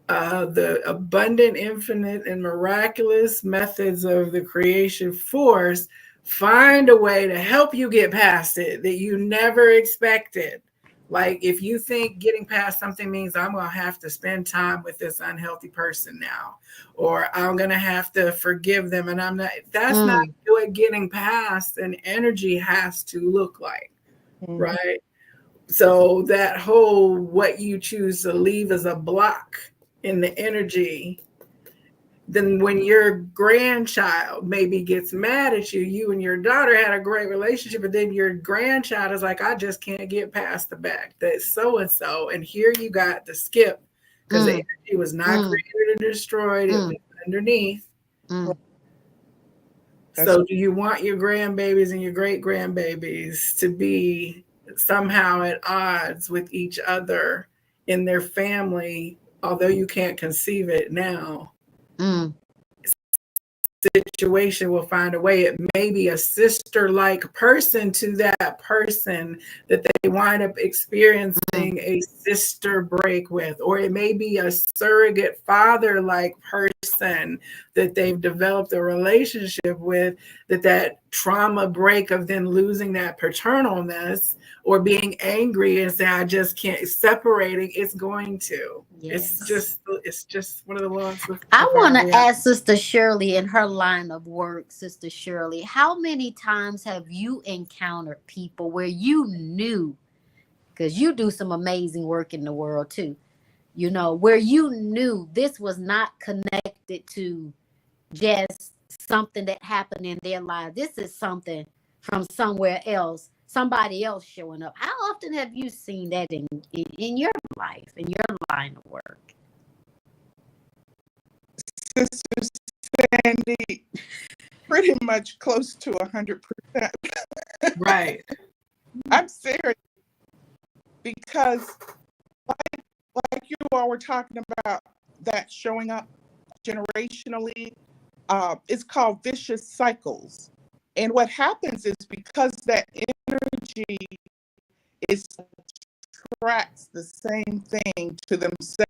Speaker 1: the abundant, infinite, and miraculous methods of the creation force find a way to help you get past it that you never expected. Like, if you think getting past something means I'm going to have to spend time with this unhealthy person now, or I'm going to have to forgive them, and that's not
Speaker 3: mm,
Speaker 1: what getting past an energy has to look like,
Speaker 2: mhm.
Speaker 1: right? So that whole what you choose to leave as a block in the energy, then when your grandchild maybe gets mad at you, you and your daughter had a great relationship, but then your grandchild is like, I just can't get past the fact that so and so, and here you got the skip, because the
Speaker 3: mm,
Speaker 1: energy was not
Speaker 3: mm,
Speaker 1: created or destroyed, it was
Speaker 3: mm,
Speaker 1: underneath.
Speaker 3: mm.
Speaker 2: That's
Speaker 1: So do you want your grandbabies and your great grandbabies to be somehow at odds with each other in their family, although you can't conceive it now?
Speaker 3: Mm.
Speaker 1: Situation will find a way. It may be a sister like person to that person that they wind up experiencing
Speaker 3: Mm.
Speaker 1: a sister break with, or it may be a surrogate father like person that they've developed a relationship with, that trauma break of then losing that paternalness or being angry and saying, I just can't, separating, it's going to. It's
Speaker 3: Yes.
Speaker 1: just it's just one of the laws
Speaker 3: I
Speaker 1: of
Speaker 3: want
Speaker 1: our
Speaker 3: to
Speaker 1: reality.
Speaker 3: ask Sister Shirley in her line of work, Sister Shirley, how many times have you encountered people where you knew, because you do some amazing work in the world too, where you knew this was not connected to just something that happened in their life? This is something from somewhere else, somebody else showing up. How often have you seen that in your life, in your line of work?
Speaker 2: Sister Sandy, pretty much close to 100%.
Speaker 1: Right.
Speaker 2: I'm serious, because like you all were talking about, that showing up generationally, it's called vicious cycles. And what happens is, because that energy is attracts the same thing to themselves.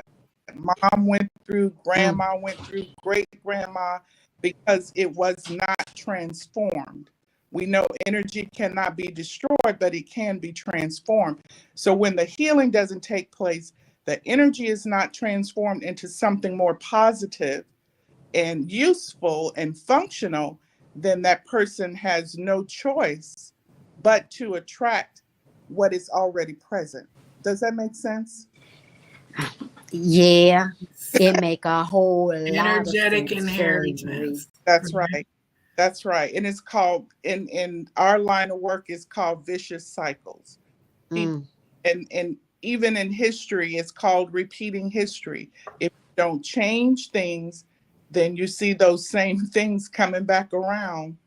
Speaker 2: Mom went through,
Speaker 3: Mm,
Speaker 2: grandma went through, great grandma, because it was not transformed. We know energy cannot be destroyed, but it can be transformed. So when the healing doesn't take place, the energy is not transformed into something more positive and useful and functional, then that person has no choice but to attract what is already present. Does that make sense?
Speaker 3: yeah. It make a whole lot of
Speaker 1: Energetic
Speaker 3: sense, Shirley Marie.
Speaker 1: inheritance.
Speaker 2: That's right. That's right. And it's called in our line of work is called vicious cycles. People
Speaker 3: Mm.
Speaker 2: and even in history, it's called repeating history. If you don't change things, then you see those same things coming back around.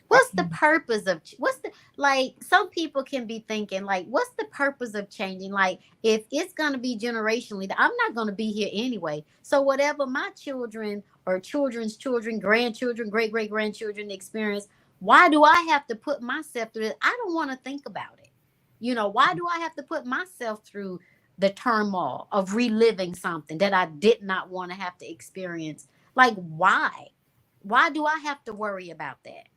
Speaker 3: What's the purpose of what's the like some people can be thinking like what's the purpose of changing, like if it's going to be generationally, I'm not going to be here anyway, so whatever my children or children's children, grandchildren, great great grandchildren experience, why do I have to put myself through it? I don't want to think about it. Why do I have to put myself through the turmoil of reliving something that I did not want to have to experience? Like why do I have to worry about that?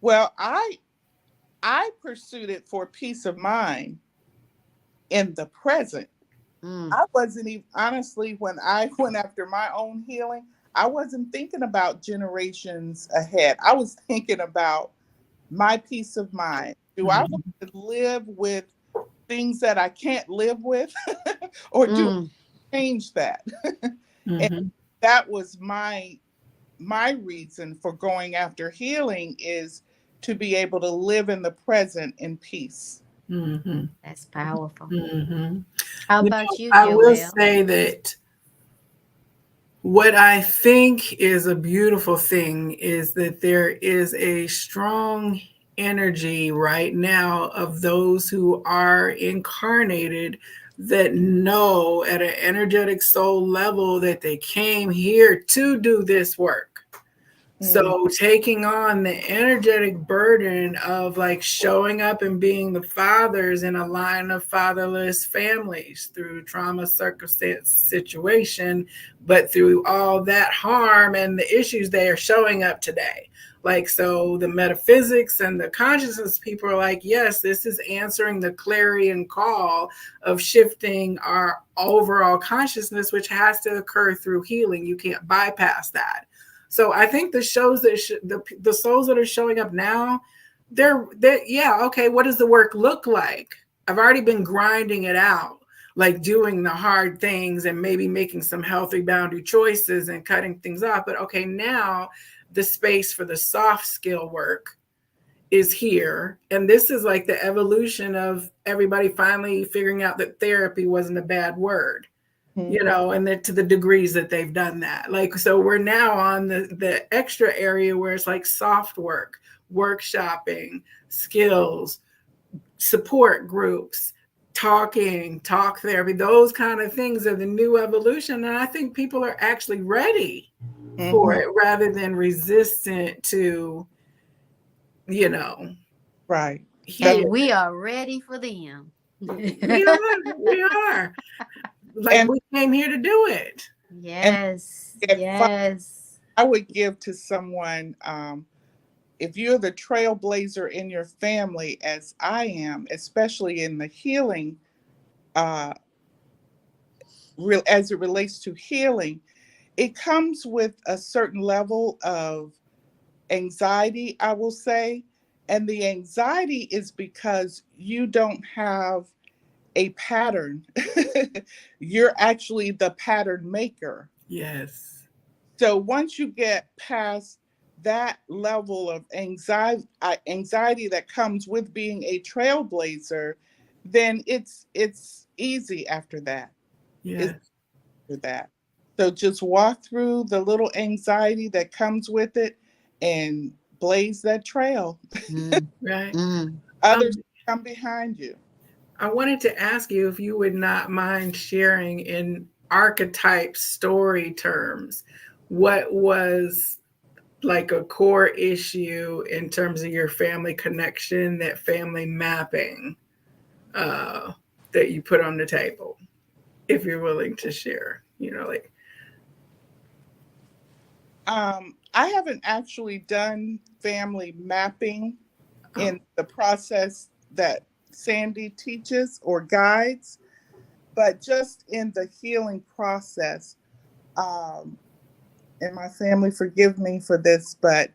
Speaker 2: Well, I pursued it for peace of mind in the present.
Speaker 3: Mm.
Speaker 2: I wasn't even honestly when I went after my own healing, I wasn't thinking about generations ahead. I was thinking about my peace of mind. Do I want
Speaker 1: Mhm.
Speaker 2: to live with things that I can't live with or do
Speaker 3: Mm.
Speaker 2: I change that? And
Speaker 1: Mhm.
Speaker 2: that was my reason for going after healing is to be able to live in the present in peace.
Speaker 1: Mhm.
Speaker 3: That's powerful.
Speaker 1: Mhm.
Speaker 3: How about you,
Speaker 1: I will
Speaker 3: Joelle?
Speaker 1: say that what I think is a beautiful thing is that there is a strong energy right now of those who are incarnated that know at an energetic soul level that they came here to do this work.
Speaker 2: Mm,
Speaker 1: So taking on the energetic burden of like showing up and being the fathers in a line of fatherless families through trauma circumstance situation, but through all that harm and the issues they are showing up today. Like, so the metaphysics and the consciousness people are like, yes, this is answering the clarion call of shifting our overall consciousness, which has to occur through healing. You can't bypass that. So I think the shows that the souls that are showing up now, they're yeah, okay. What does the work look like? I've already been grinding it out, like doing the hard things and maybe making some healthy boundary choices and cutting things off. But okay, now the space for the soft skill work is here, and this is like the evolution of everybody finally figuring out that therapy wasn't a bad word,
Speaker 2: mhm,
Speaker 1: and to the degrees that they've done that. Like, so we're now on the extra area where it's like soft work, workshopping, skills, support groups, talk therapy, those kind of things are the new evolution. And I think people are actually ready for
Speaker 2: mhm.
Speaker 1: it rather than resistant to, you know,
Speaker 2: Right. That's
Speaker 3: And
Speaker 1: here.
Speaker 3: we are ready for them.
Speaker 1: We are. Like
Speaker 2: and
Speaker 1: we came here to do it.
Speaker 2: and
Speaker 3: Yes,
Speaker 2: advice
Speaker 3: yes.
Speaker 2: I would give to someone if you're the trailblazer in your family, as I am, especially in the healing, uh, as it relates to healing, it comes with a certain level of anxiety, I will say. And the anxiety is because you don't have a pattern. You're actually the pattern maker.
Speaker 1: Yes.
Speaker 2: So once you get past that level of anxiety that comes with being a trailblazer, then it's easy after that. It's
Speaker 1: Yes.
Speaker 2: after that. So just walk through the little anxiety that comes with it and blaze that trail.
Speaker 3: Mm,
Speaker 1: Right.
Speaker 3: mm.
Speaker 2: Others
Speaker 1: Um,
Speaker 2: come behind you.
Speaker 1: I wanted to ask you if you would not mind sharing in archetype story terms what was like a core issue in terms of your family connection, that family mapping uh, that you put on the table, if you're willing to share. Like,
Speaker 2: I haven't actually done family mapping
Speaker 1: oh,
Speaker 2: in the process that Sandy teaches or guides, but just in the healing process. Um, and my family, forgive me for this, but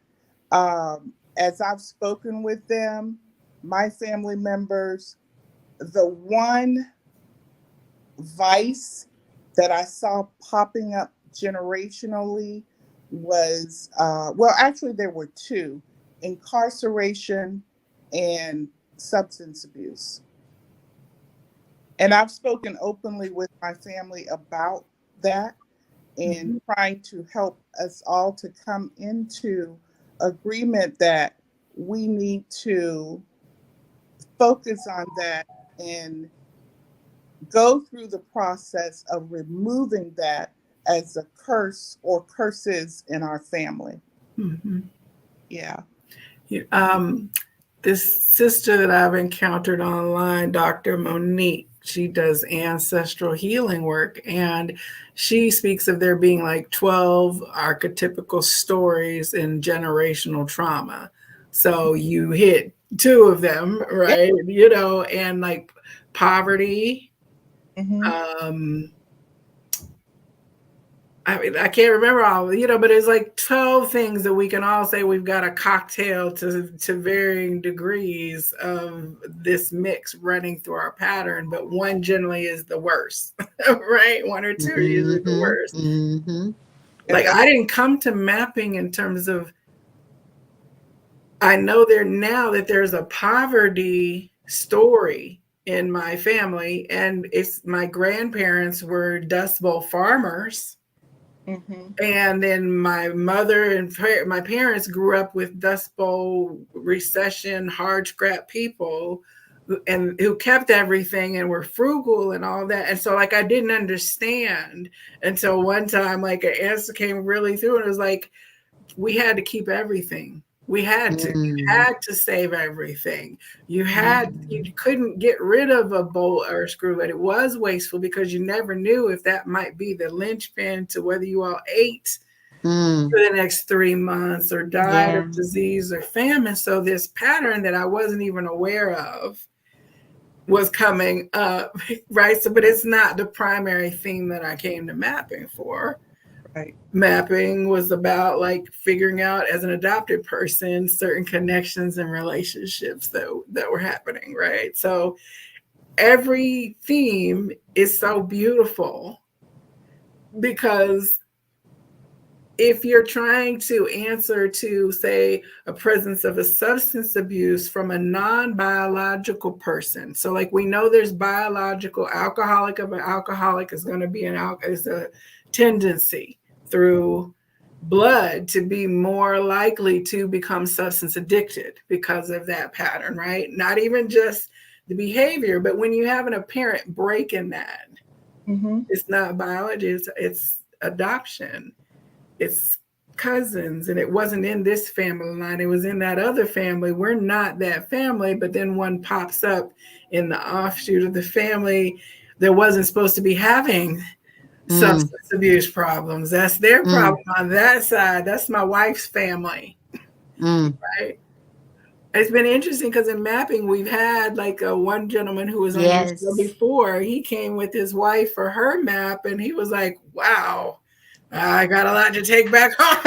Speaker 2: as I've spoken with them, my family members, the one vice that I saw popping up generationally was, well, actually, there were two: incarceration and substance abuse. And I've spoken openly with my family about that and
Speaker 1: Mhm.
Speaker 2: trying to help us all to come into agreement that we need to focus on that and go through the process of removing that as a curse or curses in our family.
Speaker 1: Mhm.
Speaker 2: Yeah.
Speaker 1: Yeah, this sister that I've encountered online, Dr. Monique, she does ancestral healing work, and she speaks of there being like 12 archetypical stories in generational trauma. So you hit two of them,
Speaker 2: Yeah.
Speaker 1: right? You know, and like poverty,
Speaker 2: Mm-hmm.
Speaker 1: um, I mean, I can't remember all, you know, but it's like 12 things that we can all say we've got a cocktail to varying degrees of this mix running through our pattern, but one generally is the worst, right? One or two are usually the
Speaker 3: Mm-hmm.
Speaker 1: worst.
Speaker 3: Mm-hmm.
Speaker 2: Yeah.
Speaker 1: Like I didn't come to mapping in terms of, I know there now that there's a poverty story in my family, and it's my grandparents were Dust Bowl farmers.
Speaker 2: Mm-hmm.
Speaker 1: And then my mother and my parents grew up with Dust Bowl recession, hard scrap people and who kept everything and were frugal and all that. And so like I didn't understand until one time like an answer came really through and it was like we had to keep everything. We had to. You
Speaker 3: Mm-hmm.
Speaker 1: had to save everything. You couldn't get rid of a bolt or a screw, but it was wasteful because you never knew if that might be the linchpin to whether you all ate
Speaker 3: Mm.
Speaker 1: for the next 3 months or died of
Speaker 3: Yeah.
Speaker 1: disease or famine. So this pattern that I wasn't even aware of was coming up, right? So, but it's not the primary theme that I came to mapping for.
Speaker 2: Right.
Speaker 1: Mapping was about like figuring out as an adopted person certain connections and relationships that were happening, right? So every theme is so beautiful because if you're trying to answer to say a presence of a substance abuse from a non-biological person, so like we know there's biological alcoholic of an alcoholic is going to be is a tendency through blood to be more likely to become substance addicted because of that pattern, right? Not even just the behavior, but when you have an apparent break in that,
Speaker 2: Mm-hmm.
Speaker 1: it's not biology, it's adoption, it's cousins, and it wasn't in this family line, it was in that other family. We're not that family, but then one pops up in the offshoot of the family that wasn't supposed to be having
Speaker 3: Mm.
Speaker 1: substance abuse problems. That's their
Speaker 3: Mm.
Speaker 1: problem on that side. That's my wife's family,
Speaker 3: Mm.
Speaker 1: right? It's been interesting because in mapping, we've had like one gentleman who was on your show
Speaker 3: Yes.
Speaker 1: before. He came with his wife for her map, and he was like, "Wow, I got a lot to take back home,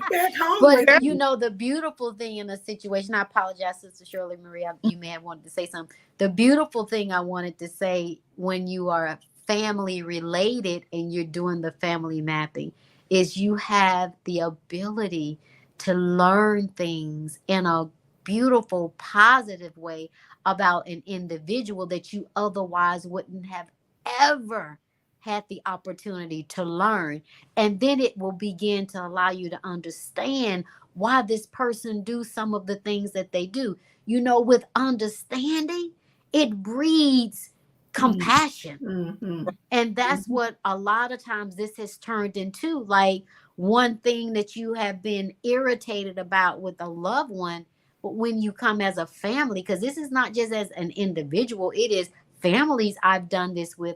Speaker 1: back home
Speaker 3: But
Speaker 1: with
Speaker 2: Yeah.
Speaker 3: you
Speaker 1: me."
Speaker 3: know, the beautiful thing in the situation, I apologize, Sister Shirley Maria, you may have wanted to say something. The beautiful thing I wanted to say when you are family related and you're doing the family mapping is you have the ability to learn things in a beautiful, positive way about an individual that you otherwise wouldn't have ever had the opportunity to learn. And then it will begin to allow you to understand why this person do some of the things that they do. You know, with understanding, it breeds compassion.
Speaker 1: Mm-hmm.
Speaker 3: And that's
Speaker 2: Mm-hmm.
Speaker 3: what a lot of times this has turned into, like one thing that you have been irritated about with a loved one, but when you come as a family, because this is not just as an individual, it is families I've done this with.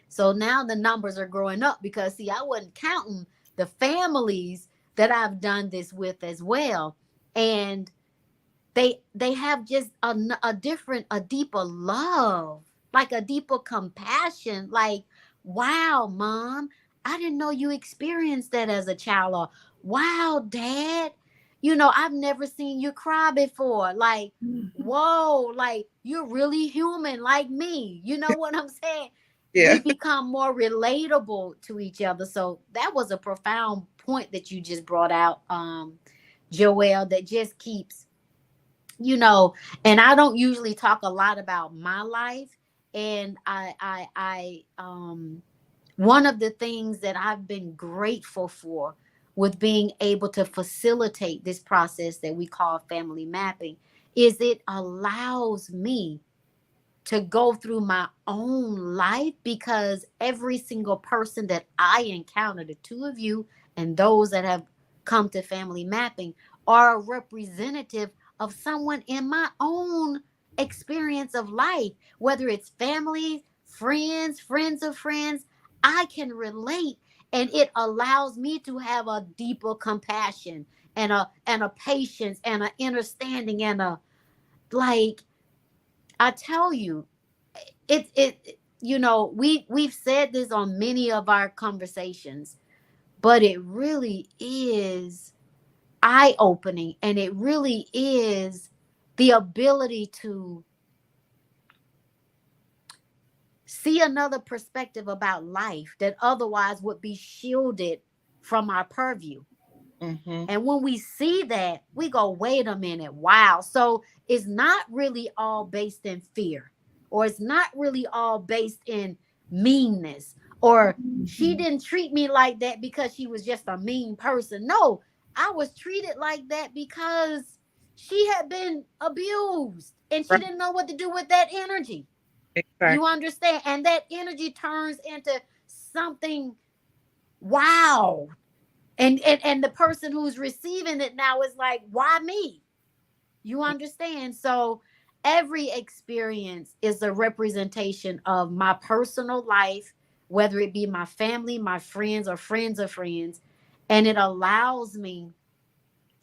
Speaker 3: So now the numbers are growing up because see, I wasn't counting the families that I've done this with as well. And they have just a different, a deeper love, like a deeper compassion. Like, wow, mom, I didn't know you experienced that as a child. Or wow, dad, I've never seen you cry before. Like, whoa, like you're really human like me. You know what I'm saying?
Speaker 2: Yeah.
Speaker 3: We become more relatable to each other. So that was a profound point that you just brought out, Joelle, that just keeps, and I don't usually talk a lot about my life. And one of the things that I've been grateful for with being able to facilitate this process that we call family mapping is it allows me to go through my own life, because every single person that I encounter, the two of you and those that have come to family mapping, are a representative of someone in my own experience of life, whether it's family, friends, friends of friends. I can relate, and it allows me to have a deeper compassion and a patience and an understanding and a, like, I tell you, we've said this on many of our conversations, but it really is eye opening, and it really is the ability to see another perspective about life that otherwise would be shielded from our purview.
Speaker 2: Mm-hmm.
Speaker 3: And when we see that, we go, wait a minute, wow. So it's not really all based in fear, or it's not really all based in meanness, or she didn't treat me like that because she was just a mean person. No, I was treated like that because she had been abused and she
Speaker 2: Right.
Speaker 3: didn't know what to do with that energy. You
Speaker 2: Exactly.
Speaker 3: understand? And that energy turns into something, wow. And the person who's receiving it now is like, why me? You understand? So every experience is a representation of my personal life, whether it be my family, my friends, or friends of friends. And it allows me,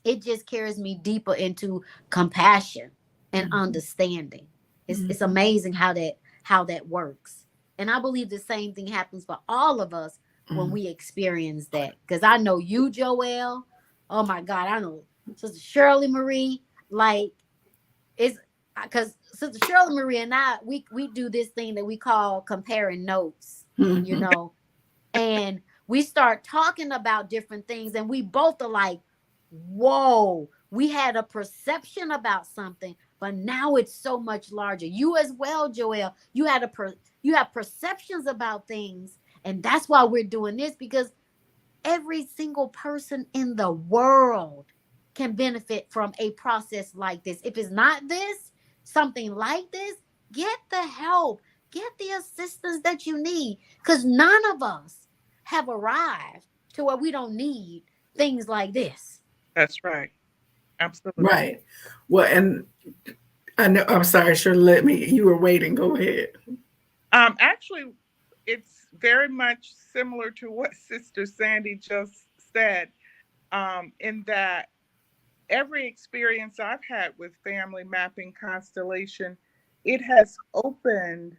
Speaker 3: it just carries me deeper into compassion and understanding. It's amazing how that works. And I believe the same thing happens for all of us when we experience that. Because I know you, Joelle. Oh my God, I know Sister Shirley Marie. Like, it's because Sister Shirley Marie and I, we do this thing that we call comparing notes, you know, and we start talking about different things, and we both are like, whoa, we had a perception about something, but now it's so much larger. You as well, Joelle, you have perceptions about things, and that's why we're doing this, because every single person in the world can benefit from a process like this. If it's not this, something like this, get the help, get the assistance that you need, because none of us have arrived to where we don't need things like this.
Speaker 2: That's right. Absolutely.
Speaker 1: Right. Well, and I know, I'm sorry, sure, let me, you were waiting. Go ahead.
Speaker 2: Actually, it's very much similar to what Sister Sandy just said, in that every experience I've had with family mapping constellation, it has opened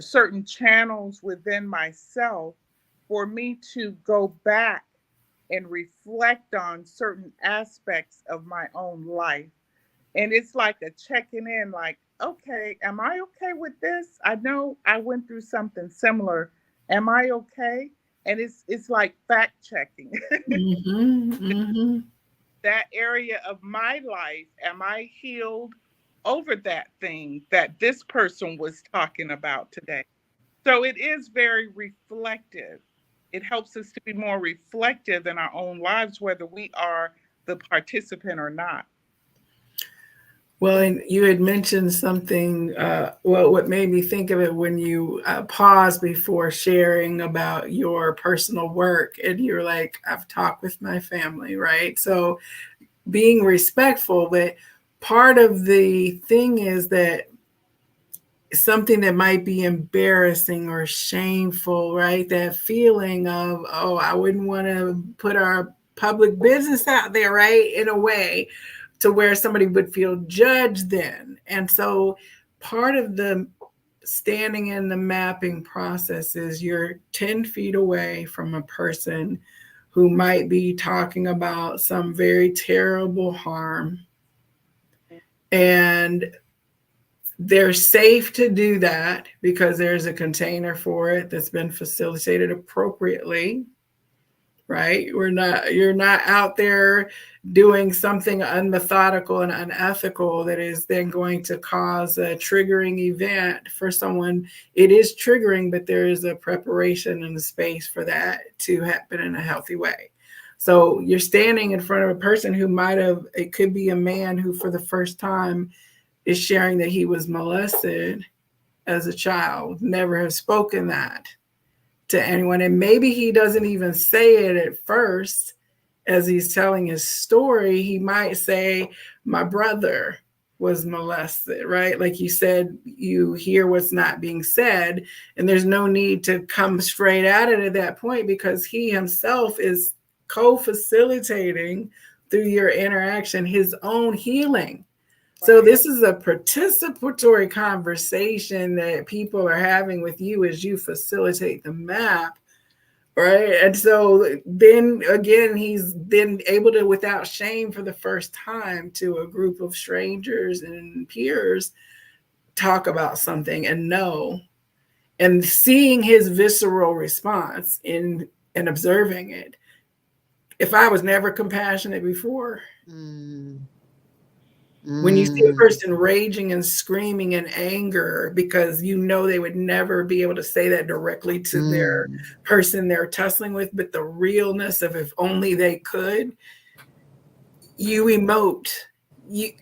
Speaker 2: certain channels within myself for me to go back and reflect on certain aspects of my own life. And it's like a checking in, like, okay, am I okay with this? I know I went through something similar. Am I okay? And it's like fact checking.
Speaker 1: Mm-hmm, mm-hmm.
Speaker 2: That area of my life, am I healed over that thing that this person was talking about today? So it is very reflective. It helps us to be more reflective in our own lives, whether we are the participant or not.
Speaker 1: Well, and you had mentioned something, well, what made me think of it when you paused before sharing about your personal work. And you're like, I've talked with my family, right? So being respectful, but part of the thing is that something that might be embarrassing or shameful, right? That feeling of, oh, I wouldn't want to put our public business out there, right? In a way to where somebody would feel judged then. And so part of the standing in the mapping process is you're 10 feet away from a person who might be talking about some very terrible harm. And they're safe to do that because there's a container for it that's been facilitated appropriately, right? You're not out there doing something unmethodical and unethical that is then going to cause a triggering event for someone. It is triggering, but there is a preparation and a space for that to happen in a healthy way. So you're standing in front of a person who might have, it could be a man who for the first time is sharing that he was molested as a child, never have spoken that to anyone. And maybe he doesn't even say it at first as he's telling his story. He might say, my brother was molested, right? Like you said, you hear what's not being said, and there's no need to come straight at it at that point because he himself is co-facilitating through your interaction his own healing. So this is a participatory conversation that people are having with you as you facilitate the map, right? And so then again, he's then able to, without shame for the first time to a group of strangers and peers, talk about something and know, and seeing his visceral response in and observing it. If I was never compassionate before, when you see a person raging and screaming in anger because you know they would never be able to say that directly to their person they're tussling with, but the realness of if only they could, you emote.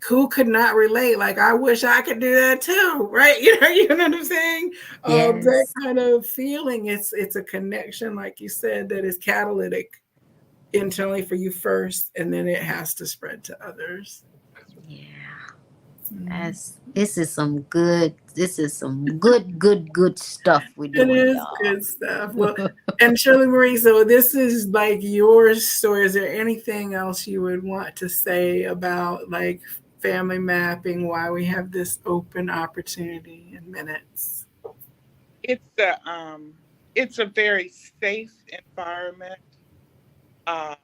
Speaker 1: Who could not relate? Like, I wish I could do that too, right? You know what I'm saying?
Speaker 3: Yes.
Speaker 1: That kind of feeling. It's a connection, like you said, that is catalytic internally for you first, and then it has to spread to others.
Speaker 3: Yeah. This is some good stuff we're
Speaker 1: It
Speaker 3: doing,
Speaker 1: is
Speaker 3: y'all.
Speaker 1: good stuff. Well, and Shirley Marie, so this is like your story. Is there anything else you would want to say about like family mapping, why we have this open opportunity in minutes?
Speaker 2: It's a very safe environment uh,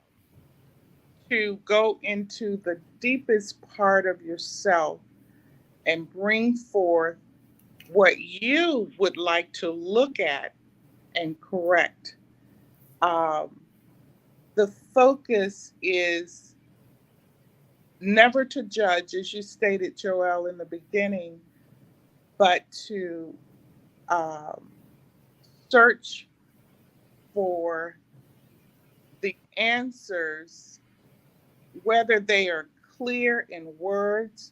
Speaker 2: to go into the deepest part of yourself and bring forth what you would like to look at and correct. Um, the focus is never to judge, as you stated, Joelle, in the beginning, but to um, search for the answers, whether they are clear in words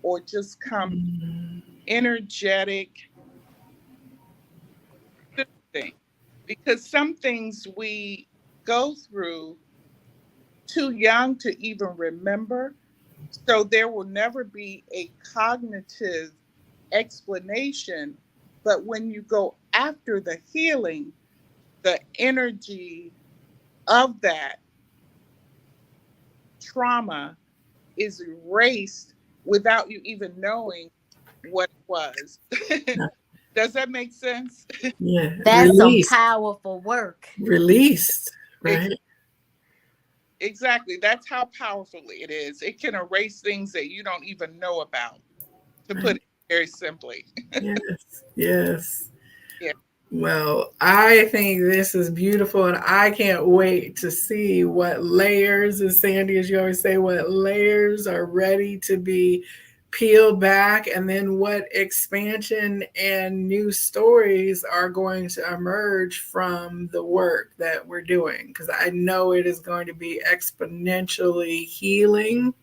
Speaker 2: or just come energetic thing. Because some things we go through too young to even remember. So there will never be a cognitive explanation. But when you go after the healing, the energy of that trauma is erased without you even knowing what it was. Does that make sense?
Speaker 1: Yeah,
Speaker 3: That's some
Speaker 1: released,
Speaker 3: powerful work.
Speaker 1: released, right?
Speaker 2: Exactly. That's how powerful it is. It can erase things that you don't even know about, to
Speaker 1: Right.
Speaker 2: put it very simply.
Speaker 1: Yes, yes.
Speaker 2: Yeah.
Speaker 1: Well, I think this is beautiful, and I can't wait to see what layers, as Sandy, as you always say, what layers are ready to be peeled back, and then what expansion and new stories are going to emerge from the work that we're doing. Because I know it is going to be exponentially healing.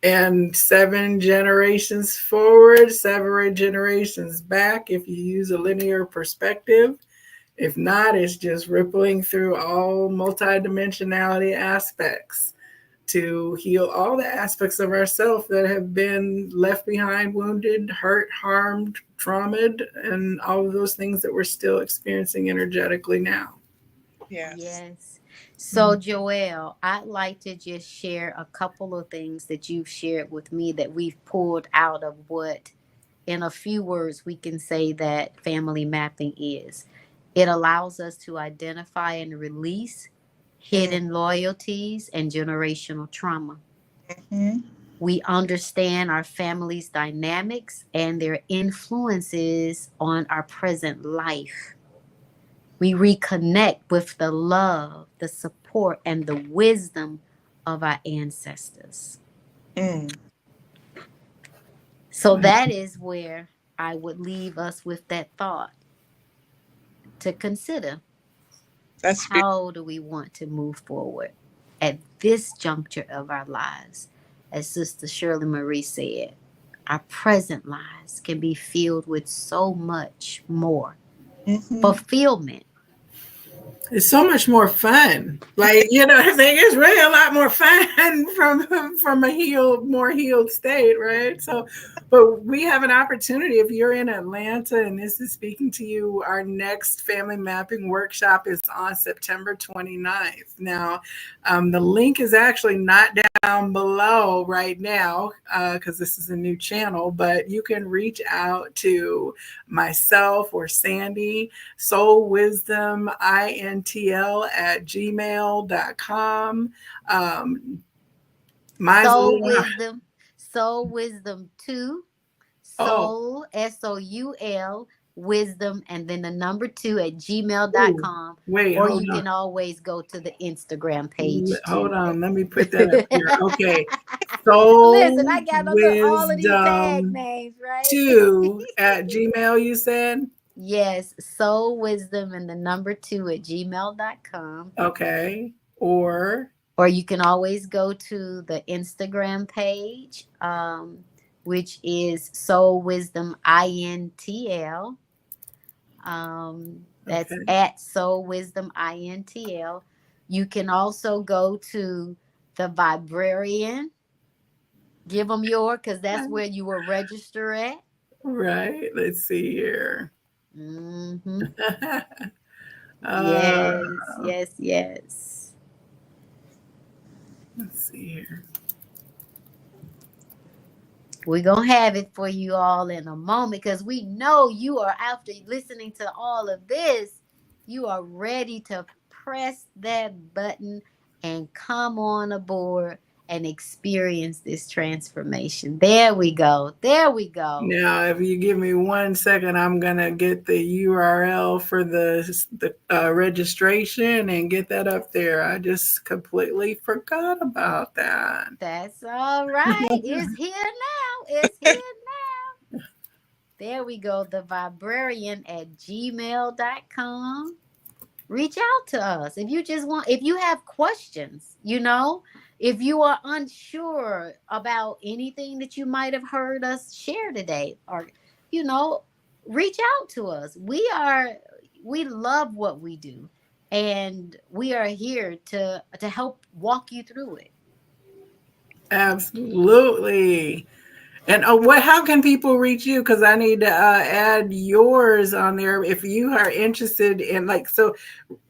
Speaker 1: And 7 generations forward, 7 generations back, if you use a linear perspective. If not, it's just rippling through all multidimensionality aspects to heal all the aspects of ourself that have been left behind, wounded, hurt, harmed, traumatized, and all of those things that we're still experiencing energetically now.
Speaker 2: Yes.
Speaker 3: Yes. So, Joelle, I'd like to just share a couple of things that you've shared with me that we've pulled out of what, in a few words, we can say that family mapping is. It allows us to identify and release hidden loyalties, and generational trauma.
Speaker 2: Mm-hmm.
Speaker 3: We understand our family's dynamics and their influences on our present life. We reconnect with the love, the support, and the wisdom of our ancestors.
Speaker 2: Mm.
Speaker 3: So that is where I would leave us with that thought to consider.
Speaker 2: That's big.
Speaker 3: How do we want to move forward at this juncture of our lives? As Sister Shirley Marie said, our present lives can be filled with so much more
Speaker 2: Mm-hmm.
Speaker 3: fulfillment.
Speaker 1: It's so much more fun. Like, I think it's really a lot more fun from a more healed state, right? So, but we have an opportunity. If you're in Atlanta and this is speaking to you, our next family mapping workshop is on September 29th. Now, the link is actually not down below right now because this is a new channel, but you can reach out to myself or Sandy, Soul Wisdom INTL at gmail.com. Mine's a
Speaker 3: Soul
Speaker 1: little,
Speaker 3: wisdom, soul wisdom 2,
Speaker 1: oh,
Speaker 3: soul, SOUL, wisdom, and then the number 2 at
Speaker 1: ooh,
Speaker 3: gmail.com.
Speaker 1: wait,
Speaker 3: Or
Speaker 1: hold
Speaker 3: you
Speaker 1: on.
Speaker 3: can always go to the Instagram page
Speaker 1: Hold
Speaker 3: too.
Speaker 1: on. Let me put that up here. Okay. Soul
Speaker 3: Listen, I got to look all of these tag
Speaker 1: Wisdom
Speaker 3: names, right?
Speaker 1: 2 at Gmail, you said?
Speaker 3: Yes, soul wisdom and the number 2 at gmail.com.
Speaker 1: Okay. Or,
Speaker 3: Or you can always go to the Instagram page, which is Soul Wisdom INTL. That's
Speaker 1: okay.
Speaker 3: at Soul Wisdom INTL. You can also go to the Viberarian. Give them your, because that's where you will register at.
Speaker 1: Right. Let's see here.
Speaker 3: Mm-hmm.
Speaker 1: uh,
Speaker 3: Yes, yes, yes.
Speaker 1: let's see here.
Speaker 3: We're going to have it for you all in a moment because we know you are, after listening to all of this, you are ready to press that button and come on aboard and experience this transformation. There we go. There we go.
Speaker 1: Now, if you give me 1 second, I'm gonna get the URL for the registration and get that up there. I just completely forgot about that.
Speaker 3: That's all right. It's here now. It's here now. There we go. The Viberarian at gmail.com. Reach out to us if you just want, if you have questions, if you are unsure about anything that you might have heard us share today, or you know reach out to us. We love what we do, and we are here to help walk you through it.
Speaker 1: Absolutely. And how can people reach you? Because I need to add yours on there if you are interested in, like, so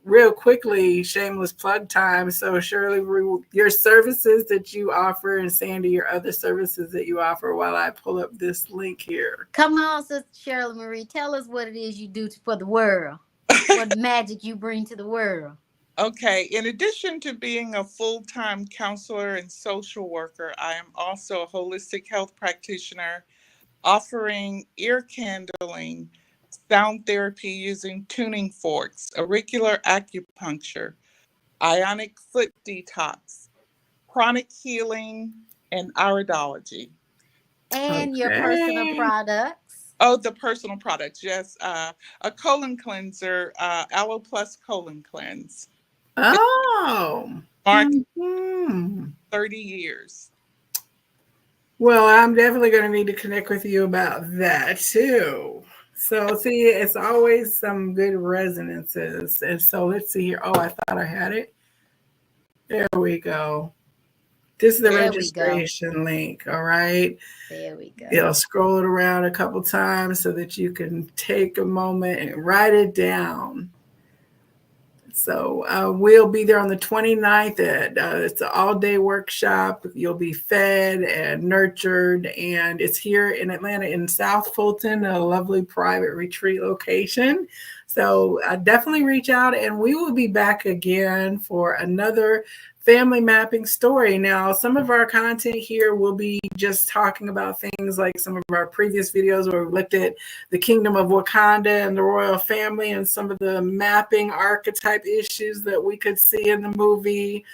Speaker 1: real quickly, shameless plug time. So Shirley, your services that you offer, and Sandy, your other services that you offer, while I pull up this link here.
Speaker 3: Come on, Sister Shirley Marie, tell us what it is you do for the world. What magic you bring to the world.
Speaker 2: Okay, in addition to being a full-time counselor and social worker, I am also a holistic health practitioner offering ear candling, sound therapy using tuning forks, auricular acupuncture, ionic foot detox, chronic healing, and iridology.
Speaker 3: And your personal
Speaker 1: Okay.
Speaker 3: products.
Speaker 2: Oh, the personal products, yes. A colon cleanser, Aloe Plus Colon Cleanse.
Speaker 1: Oh.
Speaker 2: Mark
Speaker 1: Hmm.
Speaker 2: 30 years.
Speaker 1: Well, I'm definitely going to need to connect with you about that too. So, see, it's always some good resonances. And so, let's see here. Oh, I thought I had it. There we go. This is the
Speaker 3: There we go.
Speaker 1: registration link. All right.
Speaker 3: There we go.
Speaker 1: It'll scroll it around a couple times so that you can take a moment and write it down. So we'll be there on the 29th. It's an all-day workshop. You'll be fed and nurtured, and it's here in Atlanta in South Fulton, a lovely private retreat location. So definitely reach out, and we will be back again for another family mapping story. Now, some of our content here will be just talking about things like some of our previous videos where we looked at the Kingdom of Wakanda and the royal family and some of the mapping archetype issues that we could see in the movie.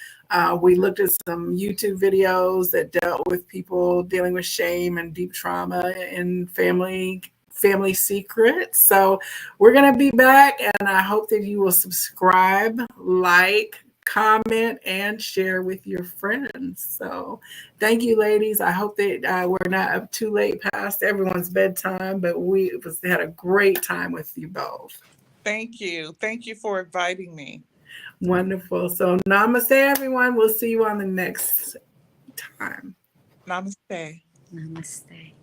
Speaker 1: We looked at some YouTube videos that dealt with people dealing with shame and deep trauma in family secrets. So we're going to be back, and I hope that you will subscribe, like, comment, and share with your friends. So thank you, ladies. I hope that we're not up too late past everyone's bedtime, but we had a great time with you both.
Speaker 2: Thank you. Thank you for inviting me.
Speaker 1: Wonderful. So namaste, everyone. We'll see you on the next time.
Speaker 2: Namaste.
Speaker 3: Namaste.